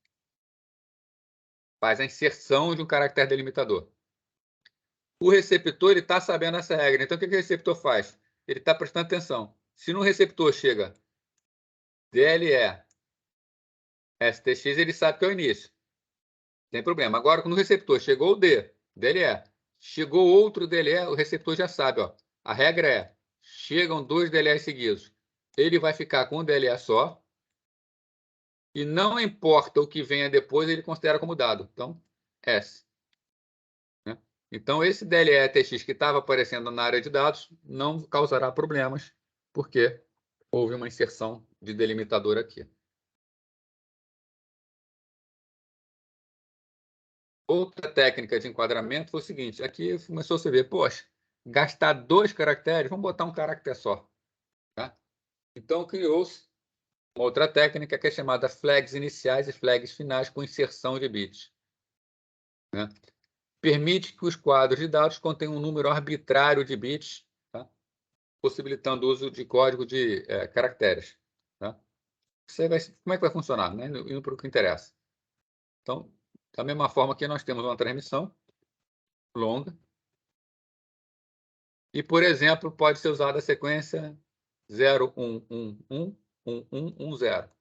Speaker 1: Faz a inserção de um caractere delimitador. O receptor está sabendo essa regra. Então, o que o receptor faz? Ele está prestando atenção. Se no receptor chega DLE, STX, ele sabe que é o início. Não tem problema. Agora, quando o receptor chegou o D, DLE, chegou outro DLE, o receptor já sabe. Ó, a regra é, chegam 2 DLE seguidos. Ele vai ficar com um DLE só. E não importa o que venha depois, ele considera como dado. Então, S. Né? Então, esse DLE-TX que estava aparecendo na área de dados não causará problemas, porque houve uma inserção de delimitador aqui. Outra técnica de enquadramento foi o seguinte, aqui começou a se ver, poxa, gastar 2 caracteres, vamos botar um caractere só. Tá? Então, criou-se uma outra técnica que é chamada flags iniciais e flags finais com inserção de bits. Né? Permite que os quadros de dados contenham um número arbitrário de bits, tá? Possibilitando o uso de código de caracteres. Tá? Como é que vai funcionar? Né? Indo para o que interessa. Então, da mesma forma que nós temos uma transmissão longa, e, por exemplo, pode ser usada a sequência 0111110,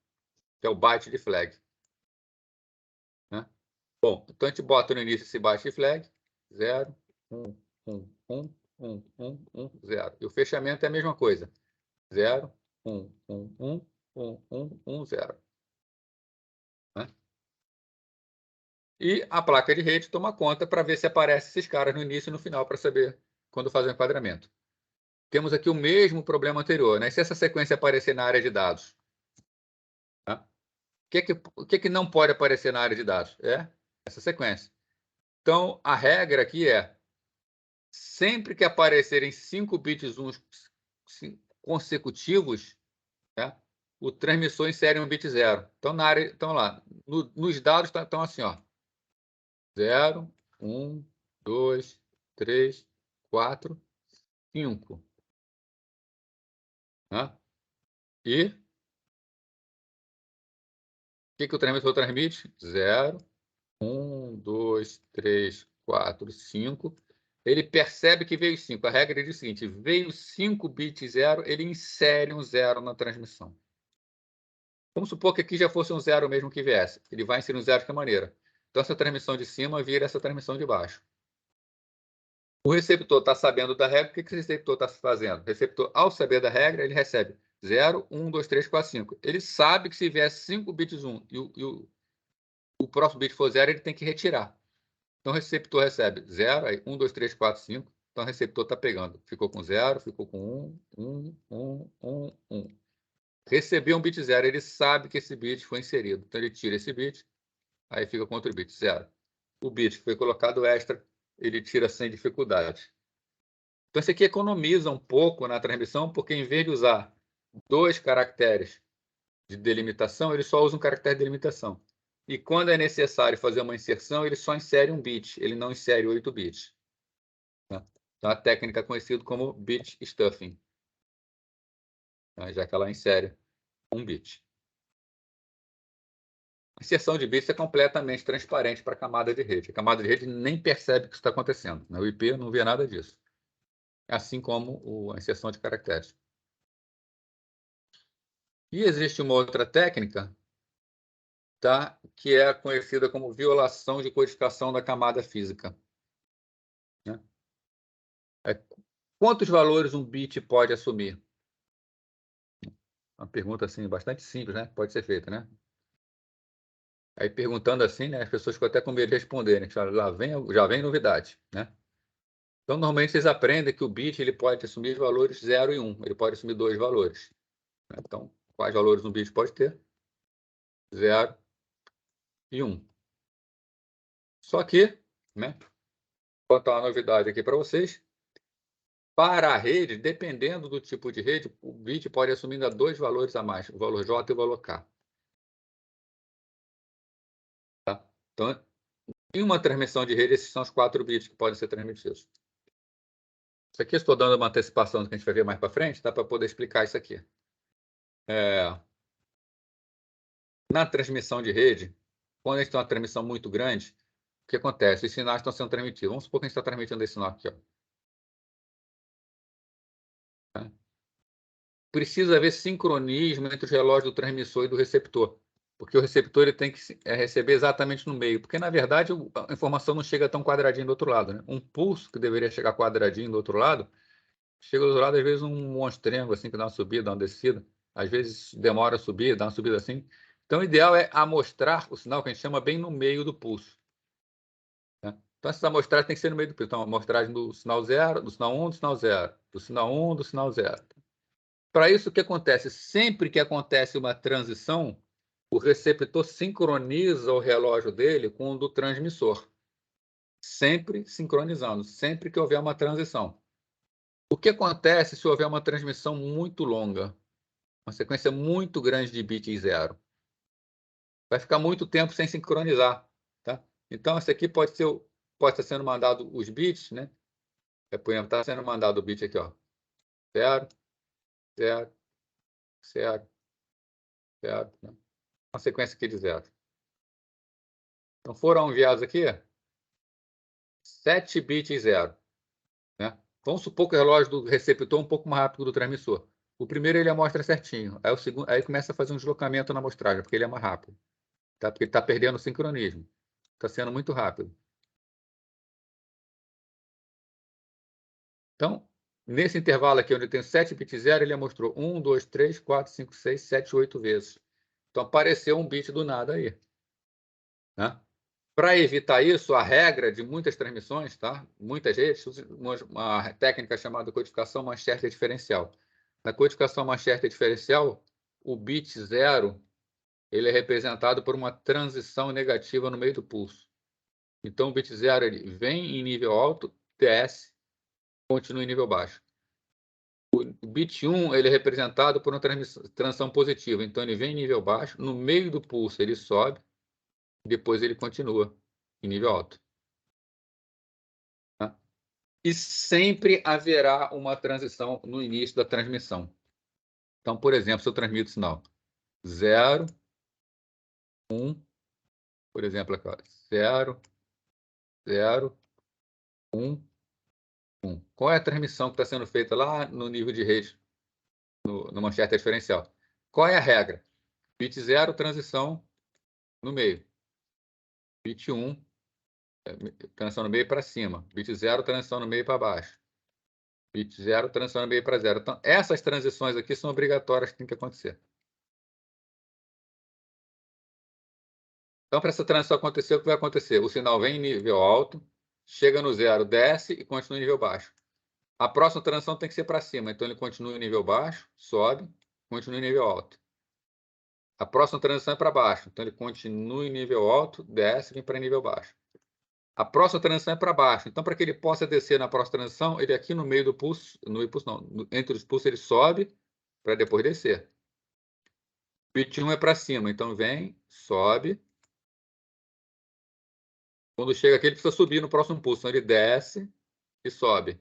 Speaker 1: que é o byte de flag. Né? Bom, então a gente bota no início esse byte de flag, 0111110. E o fechamento é a mesma coisa, 0111110. Né? E a placa de rede toma conta para ver se aparecem esses caras no início e no final, para saber quando fazer o enquadramento. Temos aqui o mesmo problema anterior, né? Se essa sequência aparecer na área de dados, tá? O que não pode aparecer na área de dados? É essa sequência. Então, a regra aqui é, sempre que aparecerem 5 bits consecutivos, né, o transmissor insere um bit 0. Então, na área, então lá, nos dados estão assim, ó, 0, 1, 2, 3, 4, 5. Né? E o que o transmissor transmite? 0, 1, 2, 3, 4, 5. ele percebe que veio 5. A regra diz o seguinte: veio 5 bits 0, ele insere um 0 na transmissão. Vamos supor que aqui já fosse um 0 mesmo que viesse. Ele vai inserir um 0 de que maneira? Então, essa transmissão de cima vira essa transmissão de baixo. O receptor está sabendo da regra. O que o receptor está fazendo? O receptor, ao saber da regra, ele recebe 0, 1, 2, 3, 4, 5. Ele sabe que se vier 5 bits 1 e o próximo bit for 0, ele tem que retirar. Então, o receptor recebe 0, aí 1, 2, 3, 4, 5. Então, o receptor está pegando. Ficou com 0, ficou com 1, 1, 1, 1, 1. Recebeu um bit 0, ele sabe que esse bit foi inserido. Então, ele tira esse bit, aí fica com outro bit, 0. O bit que foi colocado extra, ele tira sem dificuldade. Então, isso aqui economiza um pouco na transmissão, porque em vez de usar 2 caracteres de delimitação, ele só usa um caractere de delimitação. E quando é necessário fazer uma inserção, ele só insere um bit, ele não insere 8 bits. Tá? Então, a técnica é conhecida como bit stuffing, tá? Já que ela insere um bit. A inserção de bits é completamente transparente para a camada de rede. A camada de rede nem percebe que isso está acontecendo. O IP não vê nada disso. Assim como a inserção de caracteres. E existe uma outra técnica, tá, que é conhecida como violação de codificação da camada física. Né? Quantos valores um bit pode assumir? Uma pergunta assim, bastante simples, né? Pode ser feita, né? Aí perguntando assim, né, as pessoas ficam até com medo de responder, né? Já vem novidade, né? Então, normalmente, vocês aprendem que o bit ele pode assumir os valores 0 e 1. Ele pode assumir 2 valores. Né? Então, quais valores um bit pode ter? 0 e 1. Só que, né, vou contar uma novidade aqui para vocês. Para a rede, dependendo do tipo de rede, o bit pode assumir ainda 2 valores a mais, o valor J e o valor K. Tá? Então, em uma transmissão de rede, esses são os 4 bits que podem ser transmitidos. Isso aqui eu estou dando uma antecipação do que a gente vai ver mais para frente, tá? Para poder explicar isso aqui. Na transmissão de rede, quando a gente tem uma transmissão muito grande, o que acontece? Os sinais estão sendo transmitidos. Vamos supor que a gente está transmitindo esse sinal aqui. Ó. Tá? Precisa haver sincronismo entre os relógios do transmissor e do receptor. Porque o receptor ele tem que receber exatamente no meio. Porque, na verdade, a informação não chega tão quadradinho do outro lado. Né? Um pulso que deveria chegar quadradinho do outro lado, chega do outro lado, às vezes, um monstrengo assim, que dá uma subida, dá uma descida. Às vezes demora a subir, dá uma subida assim. Então, o ideal é amostrar o sinal que a gente chama bem no meio do pulso. Né? Então, essa amostragem tem que ser no meio do pulso. Então, a amostragem do sinal 0, do sinal 1, do sinal 0, do sinal 1, do sinal 0. Para isso, o que acontece? Sempre que acontece uma transição, o receptor sincroniza o relógio dele com o do transmissor. Sempre sincronizando, sempre que houver uma transição. O que acontece se houver uma transmissão muito longa? Uma sequência muito grande de bits 0. Vai ficar muito tempo sem sincronizar. Tá? Então, esse aqui pode estar sendo mandado os bits, né? Por exemplo, está sendo mandado o bit aqui, ó. 0, 0, 0, 0. Né? Uma sequência aqui de 0. Então, foram enviados aqui 7 bits 0. Né? Vamos supor que o relógio do receptor é um pouco mais rápido do transmissor. O primeiro ele amostra certinho. Aí o segundo, aí começa a fazer um deslocamento na amostragem, porque ele é mais rápido. Tá? Porque ele está perdendo o sincronismo. Está sendo muito rápido. Então, nesse intervalo aqui, onde eu tenho 7 bits 0, ele mostrou 1, 2, 3, 4, 5, 6, 7, 8 vezes. Então, apareceu um bit do nada aí. Né? Para evitar isso, a regra de muitas transmissões, tá? Muitas redes, uma técnica chamada codificação Manchester diferencial. Na codificação Manchester diferencial, o bit 0 ele é representado por uma transição negativa no meio do pulso. Então, o bit 0 ele vem em nível alto, desce, continua em nível baixo. O bit 1 ele é representado por uma transição positiva. Então, ele vem em nível baixo, no meio do pulso ele sobe, depois ele continua em nível alto. Tá? E sempre haverá uma transição no início da transmissão. Então, por exemplo, se eu transmito o sinal 0, 1, por exemplo, aqui, 0, 0, 1, Qual é a transmissão que está sendo feita lá no nível de rede, no manchete diferencial? Qual é a regra? Bit 0, transição no meio. Bit 1, transição no meio para cima. Bit 0, transição no meio para baixo. Bit 0, transição no meio para 0. Então, essas transições aqui são obrigatórias, que tem que acontecer. Então, para essa transição acontecer, o que vai acontecer? O sinal vem em nível alto, chega no 0, desce e continua em nível baixo. A próxima transição tem que ser para cima, então ele continua em nível baixo, sobe, continua em nível alto. A próxima transição é para baixo, então ele continua em nível alto, desce e vem para nível baixo. A próxima transição é para baixo, então para que ele possa descer na próxima transição, ele aqui no meio do pulso, entre os pulsos ele sobe para depois descer. Bit 1 é para cima, então vem, sobe. Quando chega aqui, ele precisa subir no próximo pulso, então ele desce e sobe.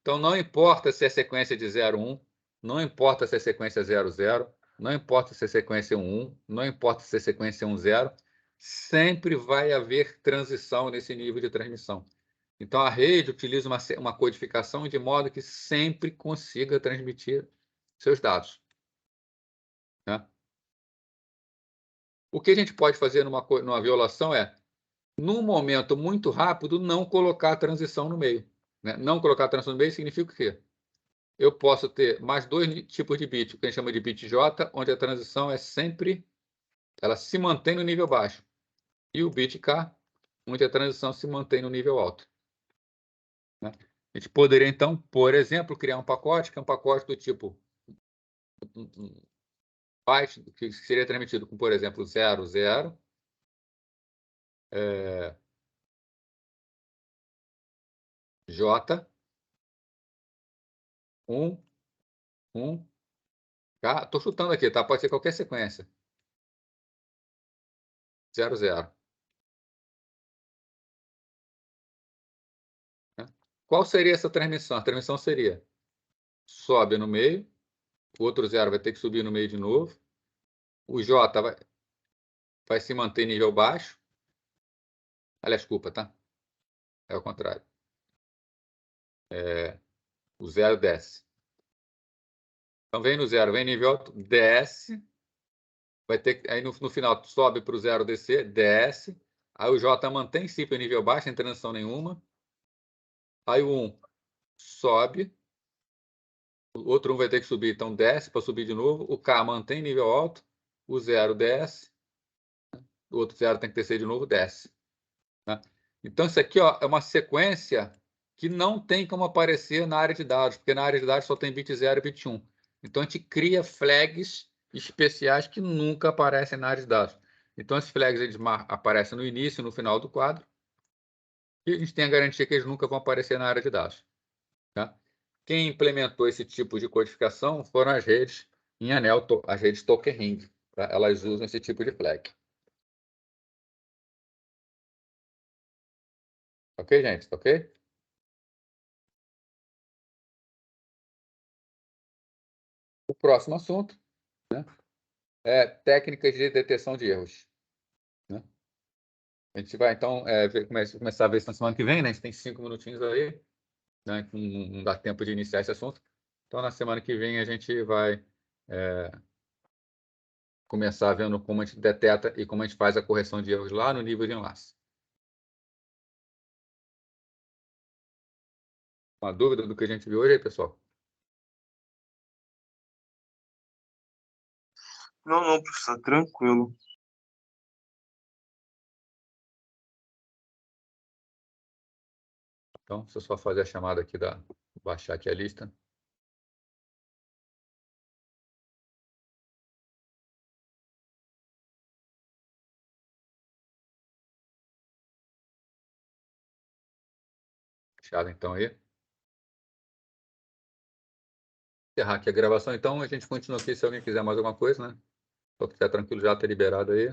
Speaker 1: Então, não importa se é sequência de 0, 1, não importa se é sequência 0, 0, não importa se é sequência 1, 1, não importa se é sequência 1, 0, sempre vai haver transição nesse nível de transmissão. Então, a rede utiliza uma codificação de modo que sempre consiga transmitir seus dados. Né? O que a gente pode fazer numa violação é, num momento muito rápido, não colocar a transição no meio. Né? Não colocar a transição no meio significa o quê? Eu posso ter mais dois tipos de bit, o que a gente chama de bit J, onde a transição é sempre, ela se mantém no nível baixo. E o bit K, onde a transição se mantém no nível alto. Né? A gente poderia, então, por exemplo, criar um pacote, que é um pacote do tipo byte, que seria transmitido com, por exemplo, 0, 0, J, 1, 1, K. Estou chutando aqui, tá? Pode ser qualquer sequência. 0, 0. Né? Qual seria essa transmissão? A transmissão seria sobe no meio, o outro 0 vai ter que subir no meio de novo, o J vai se manter em nível baixo. Aliás, desculpa, tá? É o contrário. O 0 desce. Então, vem no 0, vem em nível alto, desce. Vai ter, aí no final sobe para o 0 descer, desce. Aí o J mantém sempre em nível baixo, sem transição nenhuma. Aí o 1 sobe. O outro 1 vai ter que subir, então desce para subir de novo. O K mantém nível alto. O 0 desce. O outro 0 tem que descer de novo, desce. Né? Então, isso aqui ó, é uma sequência que não tem como aparecer na área de dados, porque na área de dados só tem bit 0 e bit 1. Então, a gente cria flags especiais que nunca aparecem na área de dados. Então, esses flags eles aparecem no início e no final do quadro, e a gente tem a garantia que eles nunca vão aparecer na área de dados. Tá? Quem implementou esse tipo de codificação foram as redes em anel, as redes Token Ring. Tá? Elas usam esse tipo de flag. Ok, gente? Ok? O próximo assunto, né, é técnicas de detecção de erros. Né? A gente vai, então, começar a ver isso na semana que vem, né? A gente tem 5 minutinhos aí, né? Não dá tempo de iniciar esse assunto. Então, na semana que vem, a gente vai começar vendo como a gente detecta e como a gente faz a correção de erros lá no nível de enlace. Uma dúvida do que a gente viu hoje aí, pessoal?
Speaker 2: Não, professor, tranquilo.
Speaker 1: Então, deixa eu só fazer a chamada aqui, baixar aqui a lista. Fechado, então, aí. Encerrar aqui a gravação, então, a gente continua aqui se alguém quiser mais alguma coisa, né? Se estiver tranquilo, já está liberado aí.